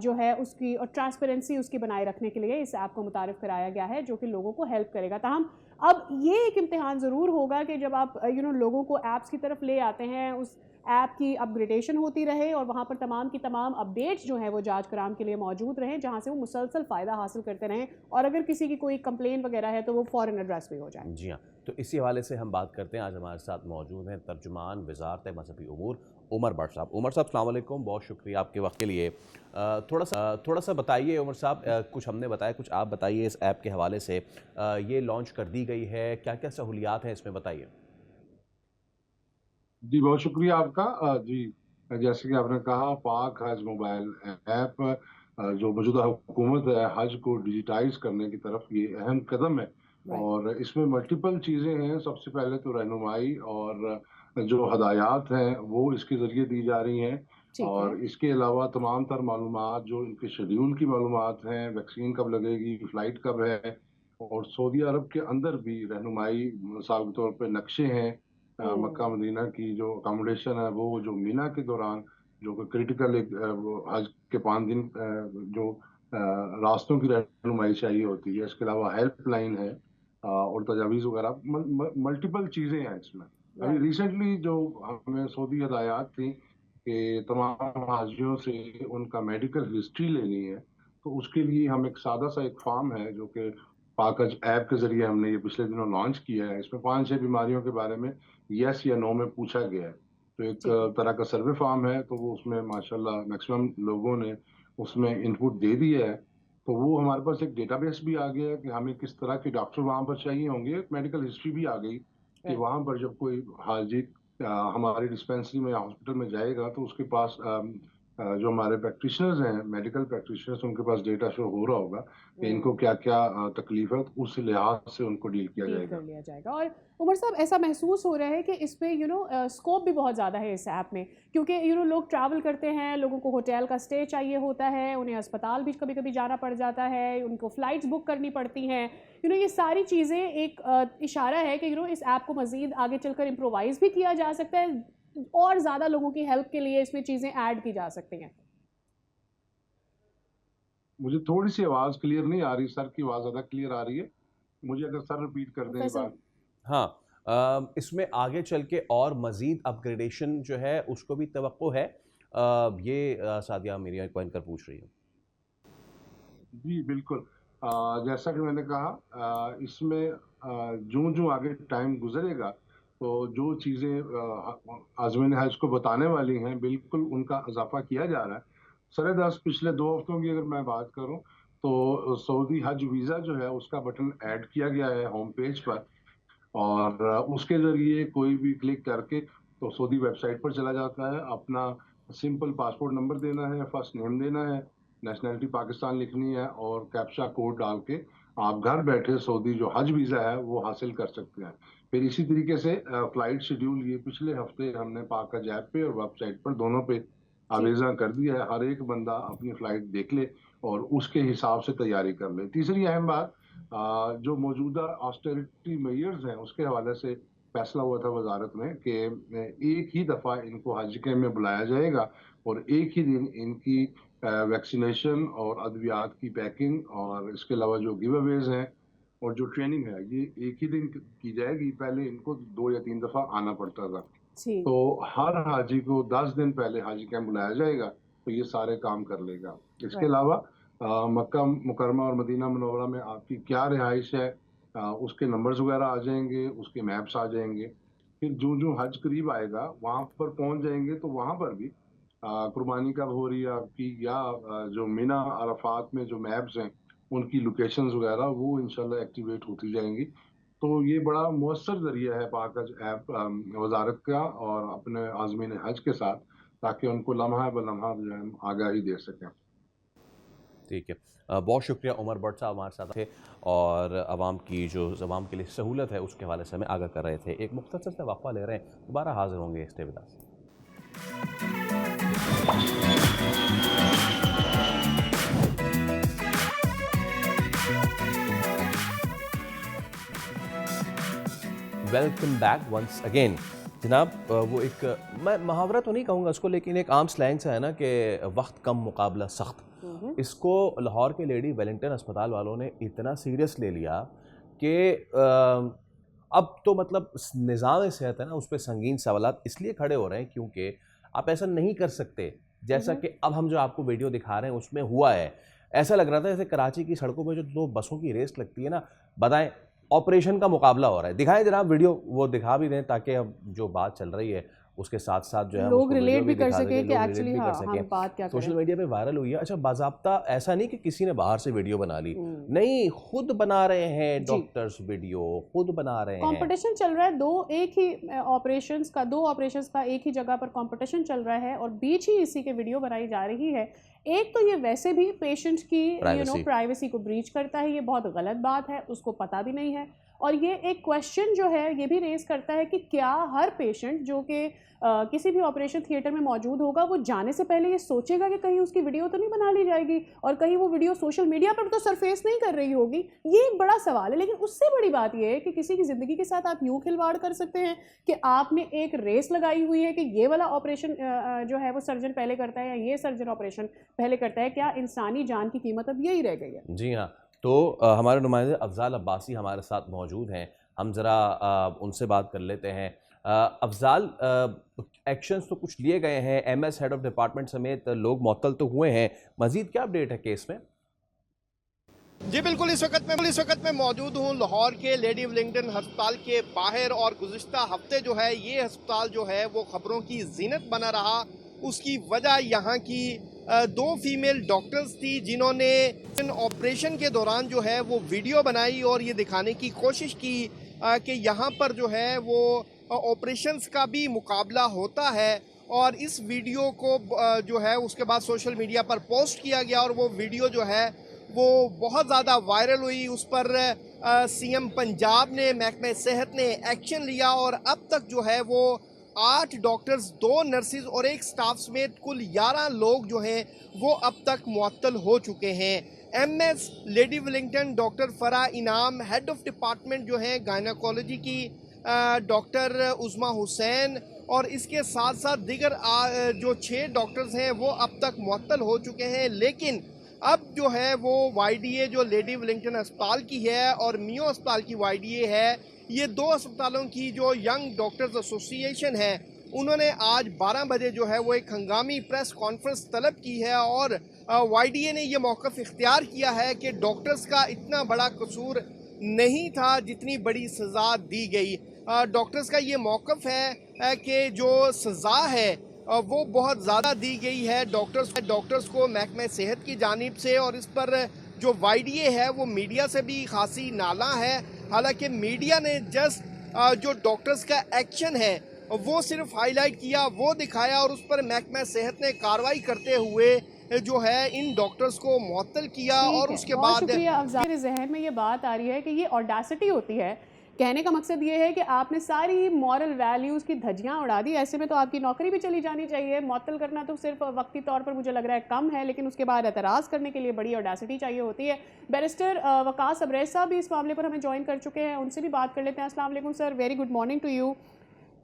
जो है उसकी और ट्रांसपेरेंसी उसकी बनाए रखने के लिए इस ऐप को मुतारिफ़ कराया गया है जो कि लोगों को हेल्प करेगा। ताहम अब ये एक इम्तिहान ज़रूर होगा कि जब आप लोगों को ऐप्स की तरफ ले आते हैं, उस ऐप की अपग्रेडेशन होती रहे और वहाँ पर तमाम की तमाम अपडेट्स जो हैं वो जांच कराम के लिए मौजूद रहें जहाँ से वो मुसलसल फ़ायदा हासिल करते रहें और अगर किसी की कोई कंप्लेन वगैरह है तो वो फ़ौरन एड्रेस भी हो जाए। जी हाँ, तो इसी हवाले से हम बात करते हैं। आज हमारे साथ मौजूद हैं तर्जुमान वजारत मज़हबी उमूर उमर भट्ट साहब। उमर साहब अस्सलाम वालेकुम, बहुत शुक्रिया आपके वक्त के लिए। थोड़ा सा बताइए उमर साहब, कुछ हमने बताया, कुछ आप बताइए इस ऐप के हवाले से। ये लॉन्च कर दी गई है, क्या क्या सहूलियात हैं इसमें, बताइए। जी बहुत शुक्रिया आपका। जी जैसे कि आपने कहा, पाक हज मोबाइल ऐप जो मौजूदा हुकूमत है हज को डिजिटाइज करने की तरफ ये अहम कदम है और इसमें मल्टीपल चीज़ें हैं। सबसे पहले तो रहनुमाई और जो हदायत हैं वो इसके ज़रिए दी जा रही हैं और इसके अलावा तमाम तर मालूमात जो इनके शेड्यूल की मालूमात हैं, वैक्सीन कब लगेगी, फ़्लाइट कब है और सऊदी अरब के अंदर भी रहनुमाई, मिसाल के तौर पे नक्शे हैं मक्का मदीना की जो अकोमोडेशन है वो जो मीना के दौरान जो कि क्रिटिकल एक हज के 5 दिन जो रास्तों की रहनुमाई चाहिए होती है। इसके अलावा हेल्पलाइन है और तजावीज़ वगैरह मल्टीपल चीज़ें हैं इसमें। अभी रिसेंटली जो हमें सऊदी हदायत थी कि तमाम हाजियों से उनका मेडिकल हिस्ट्री लेनी है, तो उसके लिए हम एक सादा सा एक फॉर्म है जो कि पाकज ऐप के जरिए हमने ये पिछले दिनों लॉन्च किया है। इसमें 5-6 बीमारियों के बारे में यस या नो में पूछा गया है, तो एक तरह का सर्वे फॉर्म है। तो वो उसमें माशाल्लाह मैक्सिमम लोगों ने उसमें इनपुट दे दिया है। तो वो हमारे पास एक डेटाबेस भी आ गया है कि हमें किस तरह के डॉक्टर वहाँ पर चाहिए होंगे। मेडिकल हिस्ट्री भी आ गई कि वहाँ पर जब कोई हाजी हमारी डिस्पेंसरी में या हॉस्पिटल में जाएगा तो उसके पास जो हमारे प्रैक्टिशनर्स हैं, मेडिकल प्रैक्टिशनर्स, उनके पास डेटा शो हो रहा होगा कि इनको क्या क्या तकलीफ है, तो उस लिहाज से उनको डील किया जाएगा। और उमर साहब ऐसा महसूस हो रहा है कि इस पे स्कोप भी बहुत ज़्यादा है इस ऐप में, क्योंकि लोग ट्रैवल करते हैं, लोगों को होटल का स्टे चाहिए होता है, उन्हें अस्पताल भी कभी कभी जाना पड़ जाता है, उनको फ़्लाइट्स बुक करनी पड़ती हैं। ये सारी चीज़ें एक इशारा है कि इस ऐप को मज़ीद आगे चलकर इम्प्रोवाइज़ भी किया जा सकता है और ज़्यादा लोगों की हेल्प के लिए इसमें चीज़ें ऐड की जा सकती हैं। मुझे थोड़ी सी आवाज क्लियर नहीं आ रही, सर की आवाज ज्यादा क्लियर आ रही है। मुझे अगर सर रिपीट कर दें ये प्रोफेसर बात। हाँ, इसमें आगे चल के और मज़ीद अपग्रेडेशन जो है उसको भी तवक्को है, ये सादिया मिरिया क्वेंकर पूछ रही है। जी बिल्कुल। जैसा कि मैंने कहा, इसमें जो आगे टाइम गुजरेगा तो जो चीज़ें आज़मीन हज को बताने वाली हैं बिल्कुल उनका इजाफा किया जा रहा है। सरेदस्त पिछले 2 हफ्तों की अगर मैं बात करूं तो सऊदी हज वीज़ा जो है उसका बटन ऐड किया गया है होम पेज पर, और उसके जरिए कोई भी क्लिक करके तो सऊदी वेबसाइट पर चला जाता है। अपना सिंपल पासपोर्ट नंबर देना है, फर्स्ट नेम देना है, नेशनैलिटी पाकिस्तान लिखनी है और कैप्चा कोड डाल के आप घर बैठे सऊदी जो हज वीज़ा है वो हासिल कर सकते हैं। फिर इसी तरीके से फ्लाइट शेड्यूल ये पिछले हफ्ते हमने पाक हज ऐप पे और वेबसाइट पर दोनों पे आवेदन कर दिया है। हर एक बंदा अपनी फ्लाइट देख ले और उसके हिसाब से तैयारी कर ले। तीसरी अहम बात, जो मौजूदा ऑस्टेरिटी मेजर्स हैं उसके हवाले से फैसला हुआ था वजारत में कि एक ही दफ़ा इनको हज के में बुलाया जाएगा और एक ही दिन इनकी वैक्सीनेशन और अद्वियात की पैकिंग और इसके अलावा जो गिव अवेज हैं और जो ट्रेनिंग है ये एक ही दिन की जाएगी। पहले इनको 2 या 3 दफ़ा आना पड़ता था। तो हर हाजी को 10 दिन पहले हाजी कैंप बुलाया जाएगा तो ये सारे काम कर लेगा। इसके अलावा मक्का मुकरमा और मदीना मुनव्वरा में आपकी क्या रिहाइश है, उसके नंबर्स वगैरह आ जाएंगे, उसके मैप्स आ जाएंगे। फिर जो हज करीब आएगा वहाँ पर पहुँच जाएंगे तो वहाँ पर भी कुर्बानी कब हो रही है आपकी, या जो मिना अरफात में जो मैप्स हैं उनकी लोकेशंस वगैरह वो इंशाल्लाह एक्टिवेट होती जाएंगी। तो ये बड़ा मौसर जरिया है पाक हज ऐप वजारत का और अपने आज़मीन हज के साथ, ताकि उनको लम्हा ब लम्हा जो है हम आगाही दे सकें। ठीक है, बहुत शुक्रिया उमर भट्ट साहब हमारे साथ थे और आवाम की जो आवाम के लिए सहूलत है उसके हवाले से हमें आगाह कर रहे थे। एक मुख्तसर से वक्फा ले रहे हैं, दोबारा हाजिर होंगे stay with us. Welcome back once again. जनाब, वो एक मैं मुहावरा तो नहीं कहूँगा उसको, लेकिन एक आम स्लैंग सा है ना कि वक्त कम मुकाबला सख्त। इसको लाहौर के लेडी वेलिंगटन अस्पताल वालों ने इतना सीरियस ले लिया कि अब तो मतलब निज़ाम सेहत है ना उस पर संगीन सवालात इसलिए खड़े हो रहे हैं क्योंकि आप ऐसा नहीं कर सकते जैसा कि अब हम जो आपको वीडियो दिखा रहे हैं उसमें हुआ है। ऐसा लग रहा था जैसे कराची की सड़कों पे जो 2 बसों की रेस लगती है ना, बताएं ऑपरेशन का मुकाबला हो रहा है। दिखाएं जनाब वीडियो, वो दिखा भी दें ताकि अब जो बात चल रही है उसके साथ साथ जो है लोग रिलेट भी कर सके कि एक्चुअली भी कर हाँ, सकें। हम बात क्या सोशल करें। मीडिया पे वायरल हुई है। अच्छा, बाज़ाब्ता ऐसा नहीं कि किसी ने बाहर से वीडियो बना ली, नहीं, खुद बना रहे हैं डॉक्टर्स, वीडियो खुद बना रहे हैं। कंपटीशन चल रहा है, दो ऑपरेशंस का एक ही जगह पर कंपटीशन चल रहा है और बीच ही इसी के वीडियो बनाई जा रही है। एक तो ये वैसे भी पेशेंट की प्राइवेसी को ब्रीच करता है, ये बहुत गलत बात है, उसको पता भी नहीं है। और ये एक क्वेश्चन जो है ये भी रेज करता है कि क्या हर पेशेंट जो कि किसी भी ऑपरेशन थिएटर में मौजूद होगा वो जाने से पहले ये सोचेगा कि कहीं उसकी वीडियो तो नहीं बना ली जाएगी और कहीं वो वीडियो सोशल मीडिया पर तो सरफेस नहीं कर रही होगी। ये एक बड़ा सवाल है। लेकिन उससे बड़ी बात ये है कि किसी की ज़िंदगी के साथ आप यूँ खिलवाड़ कर सकते हैं कि आपने एक रेस लगाई हुई है कि ये वाला ऑपरेशन जो है वो सर्जन पहले करता है या ये सर्जन ऑपरेशन पहले करता है। क्या इंसानी जान की कीमत अब यही रह गई है? जी हाँ, तो हमारे नुमाइंदे अफजाल अब्बासी हमारे साथ मौजूद हैं, हम ज़रा उनसे बात कर लेते हैं। अफजाल, एक्शंस तो कुछ लिए गए हैं, एमएस हेड ऑफ डिपार्टमेंट समेत लोग मुअत्तल तो हुए हैं, मजीद क्या अपडेट है केस में? जी बिल्कुल, इस वक्त मैं मौजूद हूँ लाहौर के लेडी वेलिंगटन अस्पताल के बाहर और गुज़िश्ता हफ्ते जो है ये अस्पताल जो है वो खबरों की जीनत बना रहा। उसकी वजह यहाँ की 2 फीमेल डॉक्टर्स थी जिन्होंने ऑपरेशन के दौरान जो है वो वीडियो बनाई और ये दिखाने की कोशिश की कि यहाँ पर जो है वो ऑपरेशंस का भी मुकाबला होता है। और इस वीडियो को जो है उसके बाद सोशल मीडिया पर पोस्ट किया गया और वो वीडियो जो है वो बहुत ज़्यादा वायरल हुई। उस पर सीएम पंजाब ने, महकमे सेहत ने एक्शन लिया और अब तक जो है वो 8 डॉक्टर्स, 2 नर्सिस और 1 स्टाफ समेत कुल 11 लोग जो हैं वो अब तक मुअत्तल हो चुके हैं। MS lady Wellington doctor Farah इनाम, हेड ऑफ डिपार्टमेंट जो है गायनाकोलॉजी की डॉक्टर उस्मा हुसैन और इसके साथ साथ दीगर जो 6 डॉक्टर्स हैं वो अब तक मुअत्तल हो चुके हैं। लेकिन अब जो है वो YDA जो लेडी विलिंगटन अस्पताल की है और मियो अस्पताल की YDA है, ये दो अस्पतालों की जो यंग डॉक्टर्स एसोसिएशन है, उन्होंने आज 12 बजे जो है वो एक हंगामी प्रेस कॉन्फ्रेंस तलब की है और YDA ने ये मौक़िफ़ इख्तियार किया है कि डॉक्टर्स का इतना बड़ा कसूर नहीं था जितनी बड़ी सज़ा दी गई। डॉक्टर्स का ये मौक़िफ़ है कि जो सज़ा है वो बहुत ज़्यादा दी गई है डॉक्टर्स को महकमे सेहत की जानिब से, और इस पर जो YDA है वो मीडिया से भी खासी नाला है। हालांकि मीडिया ने जस्ट जो डॉक्टर्स का एक्शन है वो सिर्फ हाईलाइट किया, वो दिखाया और उस पर महकमा सेहत ने कार्रवाई करते हुए जो है इन डॉक्टर्स को मुअत्तल किया। और उसके बाद मेरे जहन में ये बात आ रही है कि ये ऑडेसिटी होती है, कहने का मकसद ये है कि आपने सारी मॉरल वैल्यूज़ की धज्जियां उड़ा दी, ऐसे में तो आपकी नौकरी भी चली जानी चाहिए। मुअत्तल करना तो सिर्फ वक्ती तौर पर मुझे लग रहा है कम है, लेकिन उसके बाद एतराज़ करने के लिए बड़ी ऑडेसिटी चाहिए होती है। बैरिस्टर वकास अब्रेज साहब भी इस मामले पर हमें ज्वाइन कर चुके हैं, उनसे भी बात कर लेते हैं। अस्सलाम वालेकुम sir, very good morning to you.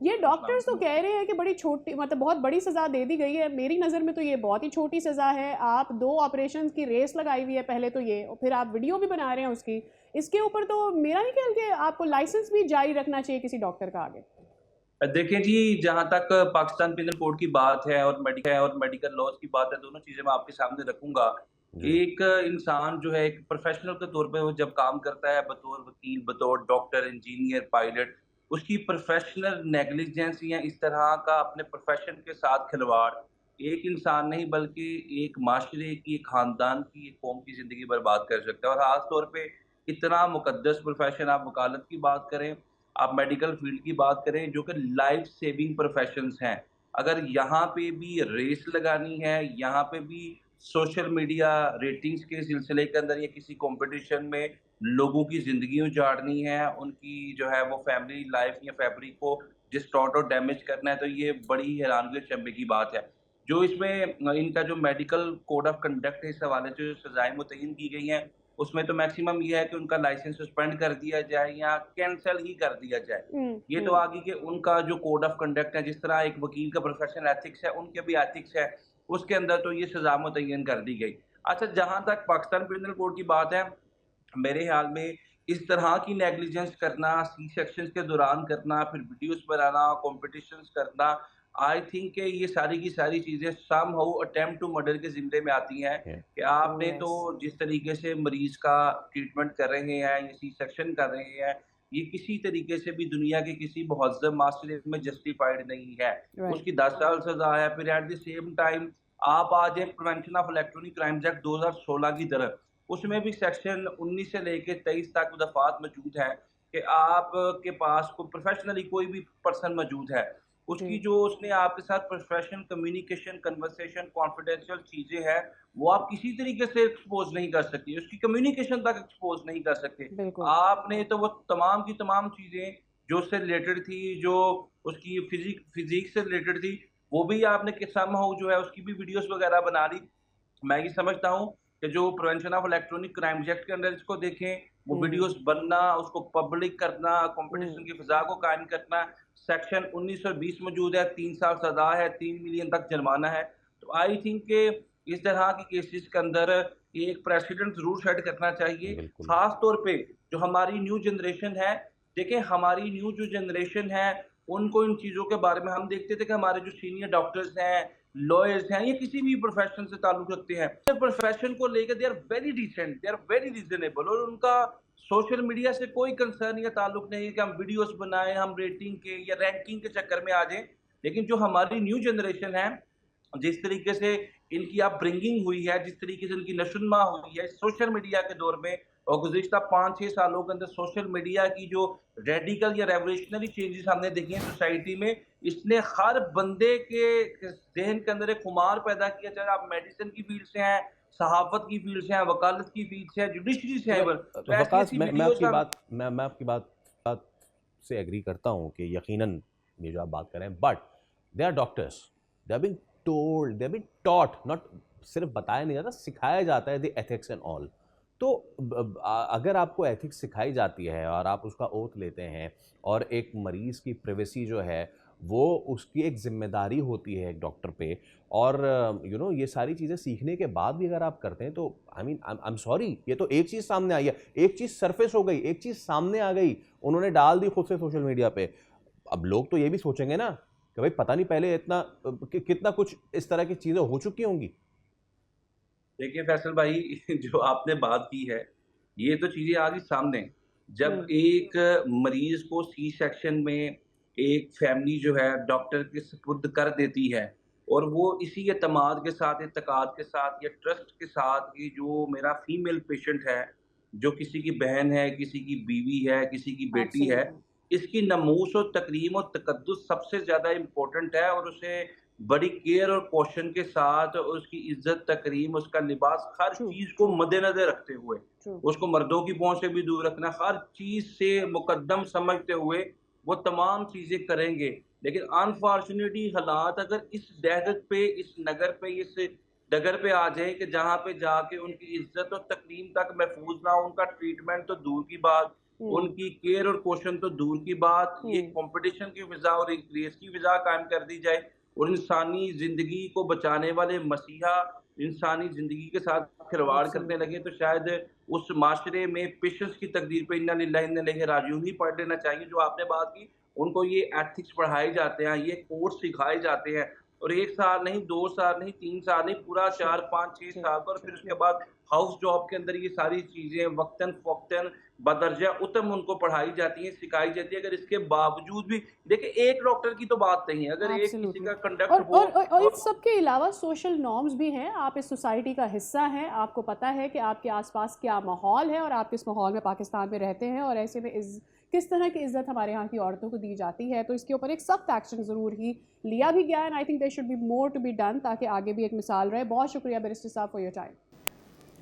ये डॉक्टर्स तो कह रहे हैं कि बड़ी छोटी, मतलब बहुत बड़ी सज़ा दे दी गई है। मेरी नज़र में तो ये बहुत ही छोटी सज़ा है। आप 2 ऑपरेशन की रेस लगाई हुई है पहले तो ये, और फिर आप वीडियो भी बना रहे हैं उसकी। इसके ऊपर तो मेरा नहीं ख्याल कि आपको लाइसेंस भी जारी रखना चाहिए किसी डॉक्टर का आगे। देखें जी, जहाँ तक पाकिस्तान पिनल कोड की बात है और मेडिकल लॉज की बात है, दोनों चीज़ें मैं आपके सामने रखूँगा। एक इंसान जो है एक प्रोफेशनल के तौर पे वो जब काम करता है बतौर वकील, बतौर डॉक्टर, इंजीनियर, पायलट, उसकी प्रोफेशनल नेग्लिजेंस या इस तरह का अपने प्रोफेशन के साथ खिलवाड़ एक इंसान नहीं बल्कि एक माशरे की, एक ख़ानदान की, एक कौम की ज़िंदगी बर्बाद कर सकता है। और ख़ास तौर पे इतना मुक़द्दस प्रोफेशन, आप वकालत की बात करें, आप मेडिकल फील्ड की बात करें, जो कि लाइफ सेविंग प्रोफेशंस हैं, अगर यहाँ पे भी रेस लगानी है, यहाँ पे भी सोशल मीडिया रेटिंग्स के सिलसिले के अंदर या किसी कंपटीशन में लोगों की ज़िंदगी उजाड़नी है, उनकी जो है वो फैमिली लाइफ या फैब्रिक को डिस्टॉर्ट और डैमेज करना है, तो ये बड़ी हैरानगी और शर्मिंदगी की बात है। जो इसमें इनका जो मेडिकल कोड ऑफ कंडक्ट है, इस हवाले से जो सज़ाएँ मुतय्यन की गई हैं, उसमें तो मैक्सिमम ये है कि उनका लाइसेंस सस्पेंड कर दिया जाए या कैंसल ही कर दिया जाए। ये तो आगे के उनका जो कोड ऑफ कंडक्ट है, जिस तरह एक वकील का प्रोफेशनल एथिक्स है, उनके भी एथिक्स है, उसके अंदर तो ये सज़ा मुतय्यन कर दी गई। अच्छा, जहाँ तक पाकिस्तान पिनल कोड की बात है, मेरे ख्याल में इस तरह की नेग्लिजेंस करना, सी सेक्शंस के दौरान करना, फिर वीडियोज़ बनाना, कॉम्पिटिशन्स करना, आई थिंक कि ये सारी की सारी चीज़ें समहाउ अटेम्प्ट टू मर्डर के ज़िम्मे में आती हैं कि आपने तो जिस तरीके से मरीज़ का ट्रीटमेंट कर रहे हैं या सी सेक्शन कर रहे हैं, ये किसी तरीके से भी दुनिया के किसी मुहज़्ज़ब माशरे में जस्टिफाइड नहीं है। उसकी 10 साल सज़ा है। फिर एट द सेम टाइम आप आज एक prevention of electronic crimes act 2016 की तरफ, उसमें भी सेक्शन 19 से लेके 23 तक दफ़ात मौजूद हैं कि आपके पास कोई प्रोफेशनली कोई भी पर्सन मौजूद है, उसकी जो उसने आपके साथ प्रोफेशनल कम्युनिकेशन, कन्वर्सेशन, कॉन्फिडेंशियल चीज़ें हैं, वो आप किसी तरीके से एक्सपोज़ नहीं कर सकती, उसकी कम्युनिकेशन तक एक्सपोज़ नहीं कर सकते। आपने तो वो तमाम की तमाम चीज़ें जो उससे रिलेटेड थी, जो उसकी फिज़िक्स से रिलेटेड थी, वो भी आपने समहाउ जो है उसकी भी वीडियोज़ वगैरह बना ली। मैं ये समझता हूँ कि जो prevention of electronic crimes act के अंदर इसको देखें, वो वीडियोस बनना, उसको पब्लिक करना, कंपटीशन की फिजा को कायम करना, सेक्शन 19 और 20 मौजूद है, 3 साल सजा है, 3 मिलियन तक जुर्माना है। तो आई थिंक कि इस तरह की केसेस के अंदर एक प्रेसिडेंट जरूर सेट करना चाहिए। खास तौर पे जो हमारी न्यू जनरेशन है, देखें हमारी न्यू जो जनरेशन है, उनको इन चीज़ों के बारे में हम देखते थे कि हमारे जो सीनियर डॉक्टर्स हैं, लॉयर्स हैं, या किसी भी प्रोफेशन से ताल्लुक रखते हैं, प्रोफेशन को लेकर they are very decent, they are very reasonable, और उनका सोशल मीडिया से कोई कंसर्न या ताल्लुक नहीं है कि हम वीडियोस बनाएं, हम रेटिंग के या रैंकिंग के चक्कर में आ जाएं। लेकिन जो हमारी न्यू जनरेशन है, जिस तरीके से इनकी आप ब्रिंगिंग हुई है, जिस तरीके से इनकी नशुनमा हुई है सोशल मीडिया के दौर में, और गुज़िश्ता 5-6 सालों के अंदर सोशल मीडिया की जो रेडिकल या रेवोल्यूशनरी चेंजेस हमने देखे हैं सोसाइटी में, इसने हर बंदे के ज़हन के अंदर एक खुमार पैदा किया, चाहे आप मेडिसिन की फील्ड से हैं, सहाफ़त की फील्ड से हैं, वकालत की फील्ड से हैं, जुडिशरी से हैं। वकास, मैं आपकी बात से एग्री करता हूँ कि यकीनन ये जो आप बात कर रहे हैं, but they are doctors, they are being told, they are being taught, not सिर्फ बताया नहीं जाता, सिखाया जाता है द एथिक्स एंड ऑल। तो अगर आपको एथिक्स सिखाई जाती है और आप उसका ओथ लेते हैं और एक मरीज़ की प्राइवेसी जो है वो उसकी एक जिम्मेदारी होती है एक डॉक्टर पे। और ये सारी चीज़ें सीखने के बाद भी अगर आप करते हैं तो आई एम सॉरी, ये तो एक चीज़ सामने आई है, एक चीज़ सरफेस हो गई, एक चीज़ सामने आ गई, उन्होंने डाल दी खुद से सोशल मीडिया पे। अब लोग तो ये भी सोचेंगे ना कि भाई पता नहीं पहले इतना कितना कुछ इस तरह की चीज़ें हो चुकी होंगी। देखिए फैसल भाई, जो आपने बात की है, ये तो चीज़ें आ गई सामने। जब एक मरीज को सी सेक्शन में एक फैमिली जो है डॉक्टर के सुपुर्द कर देती है, और वो इसी एतमाद के साथ, इत्तेकाद के साथ या ट्रस्ट के साथ कि जो मेरा फीमेल पेशेंट है, जो किसी की बहन है, किसी की बीवी है, किसी की बेटी है, इसकी नमूस और तकरीम और तकद्दुस सबसे ज़्यादा इम्पोर्टेंट है, और उसे बड़ी केयर और कॉशन के साथ उसकी इज्जत, तकरीम, उसका लिबास, हर चीज़ को मद्देनजर रखते हुए, उसको मर्दों की पहुंच से भी दूर रखना, हर चीज़ से मुकद्दम समझते हुए वो तमाम चीज़ें करेंगे। लेकिन अनफॉर्चुनेटली हालात अगर इस दहशत पे, इस नगर पे, इस डगर पे आ जाए कि जहाँ पे जाके उनकी इज्जत और तकरीम तक महफूज ना हो, उनका ट्रीटमेंट तो दूर की बात, उनकी केयर और क्वेश्चन तो दूर की बात, ये कंपटीशन की फिजा और एक रेस की फिजा कायम कर दी जाए, और इंसानी जिंदगी को बचाने वाले मसीहा इंसानी जिंदगी के साथ खिलवाड़ करने लगे, तो शायद उस माशरे में पेशेंस की तकदीर पे इन्ना लिल्लाहि इन्ना इलैहि राजिऊन ही पढ़ लेना चाहिए। जो आपने बात की, उनको ये एथिक्स पढ़ाए जाते हैं, ये कोर्स सिखाए जाते हैं, और 1 साल नहीं, 2 साल नहीं, 3 साल नहीं, पूरा 4, 5, 6 साल का, और फिर उसके बाद हाउस जॉब के अंदर ये सारी चीज़ें वक्तन फ़ौक्तन बदर्जा उत्तम उनको पढ़ाई जाती हैं, सिखाई जाती है। अगर इसके बावजूद भी देखिए, एक डॉक्टर की तो बात नहीं है, अगर एक किसी का कंडक्ट और इस सब के अलावा सोशल नॉर्म्स भी हैं। आप इस सोसाइटी का हिस्सा हैं, आपको पता है कि आपके आसपास क्या माहौल है और आप किस माहौल में पाकिस्तान में रहते हैं, और ऐसे में किस तरह की इज्जत हमारे यहाँ की औरतों को दी जाती है। तो इसके ऊपर एक सख्त एक्शन ज़रूर ही लिया भी गया है। I think there should be more to be done, ताकि आगे भी एक मिसाल रहे। बहुत शुक्रिया बैरिस्टर साहब फॉर योर टाइम।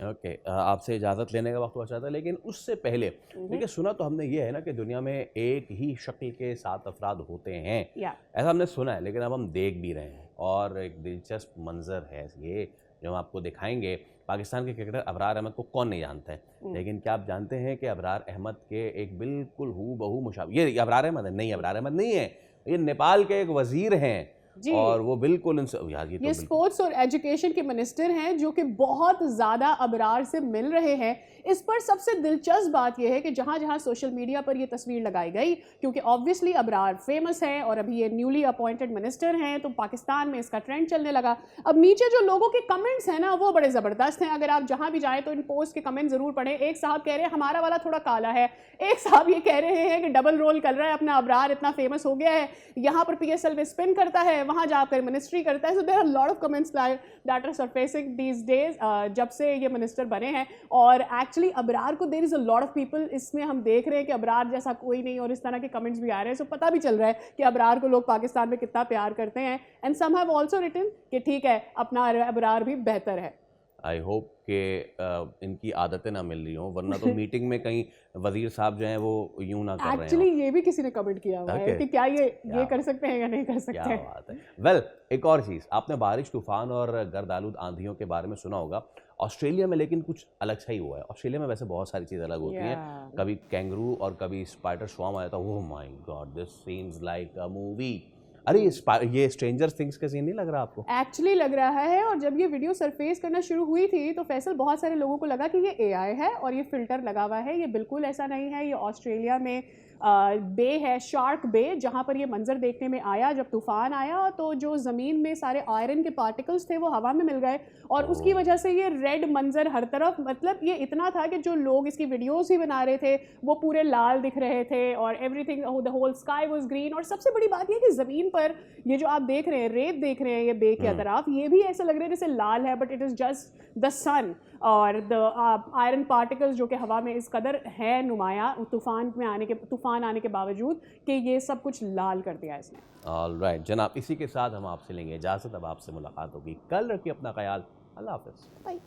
ओके, आपसे इजाज़त लेने का वक्त बचा था, लेकिन उससे पहले देखिए, सुना तो हमने ये है ना कि दुनिया में एक ही शक्ल के 7 अफराद होते हैं, ऐसा हमने सुना है, लेकिन अब हम देख भी रहे हैं, और एक दिलचस्प मंजर है ये जो हम आपको दिखाएंगे। पाकिस्तान के क्रिकेटर अबरार अहमद को कौन नहीं जानता है, लेकिन क्या आप जानते हैं कि अबरार अहमद के एक बिल्कुल हूबहू मुशाबिह, ये अबरार अहमद है नहीं, अबरार अहमद नहीं है, ये नेपाल के एक वज़ीर हैं, और वो बिल्कुल यार ये स्पोर्ट्स और एजुकेशन के मिनिस्टर हैं, जो कि बहुत ज़्यादा अबरार से मिल रहे हैं। इस पर सबसे दिलचस्प बात यह है कि जहाँ जहाँ सोशल मीडिया पर ये तस्वीर लगाई गई, क्योंकि ऑब्वियसली अबरार फेमस हैं और अभी ये न्यूली अपॉइंटेड मिनिस्टर हैं, तो पाकिस्तान में इसका ट्रेंड चलने लगा। अब नीचे जो लोगों के कमेंट्स हैं ना, वो बड़े ज़बरदस्त हैं। अगर आप जहाँ भी जाएँ तो इन पोस्ट के कमेंट ज़रूर पढ़ें। एक साहब कह रहे हैं हमारा वाला थोड़ा काला है, एक साहब ये कह रहे हैं कि डबल रोल कर रहा है अपना, अबरार इतना फेमस हो गया है, यहाँ पर PSL में स्पिन करता है, वहाँ जाकर मिनिस्ट्री करता है। So there are lot of comments that are surfacing these days जब से ये मिनिस्टर बने हैं। और एक्चुअली अबरार को there is a lot of people, इसमें हम देख रहे हैं कि अबरार जैसा कोई नहीं, और इस तरह के कमेंट्स भी आ रहे हैं। सो पता भी चल रहा है कि अबरार को लोग पाकिस्तान में कितना प्यार करते हैं। And some have also written कि ठीक है, अपना अबरार भी बेहतर है। आई होप कि इनकी आदतें ना मिल रही हों, वरना तो मीटिंग में कहीं वजीर साहब जो हैं वो यूं ना कर रहे हैं। एक्चुअली ये भी किसी ने कमेंट किया हुआ है कि क्या ये कर सकते हैं या नहीं कर सकते। क्या बात है। वेल, एक और चीज़, आपने बारिश, तूफान और गर्द आलूद आंधियों के बारे में सुना होगा। ऑस्ट्रेलिया में लेकिन कुछ अलग सा ही हुआ है। ऑस्ट्रेलिया में वैसे बहुत सारी चीज़ें अलग होती हैं, कभी कैंगरू और कभी स्पाइडर स्वॉर्म आया था। Oh my God, this seems like a movie. अरे ये स्ट्रेंजर थिंग्स का सीन नहीं लग रहा आपको? एक्चुअली लग रहा है, और जब ये वीडियो सरफेस करना शुरू हुई थी तो फैसल बहुत सारे लोगों को लगा कि ये AI है और ये फिल्टर लगा हुआ है। ये बिल्कुल ऐसा नहीं है। ये ऑस्ट्रेलिया में बे है, शार्क बे, जहाँ पर ये मंजर देखने में आया जब तूफान आया, तो जो ज़मीन में सारे आयरन के पार्टिकल्स थे वो हवा में मिल गए, और उसकी वजह से ये रेड मंजर हर तरफ, मतलब ये इतना था कि जो लोग इसकी वीडियोस ही बना रहे थे वो पूरे लाल दिख रहे थे, और everything, the whole sky was green. और सबसे बड़ी बात ये कि ज़मीन पर ये जो आप देख रहे हैं, रेत देख रहे हैं ये बे के अतराफ, ये भी ऐसा लग रहा है जैसे लाल है, but it is just the sun और द आयरन पार्टिकल्स जो कि हवा में इस कदर है नुमाया तूफान आने के बावजूद कि ये सब कुछ लाल कर दिया इसने। ऑलराइट जनाब, इसी के साथ हम आपसे लेंगे इजाज़त। अब आपसे मुलाकात होगी कल। रखिए अपना ख्याल। अल्लाह हाफ़िज़। बाय।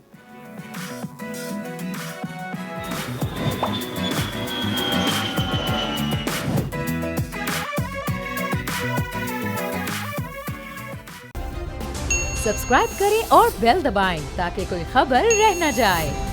सब्सक्राइब करें और बेल दबाएं ताकि कोई खबर रह न जाए।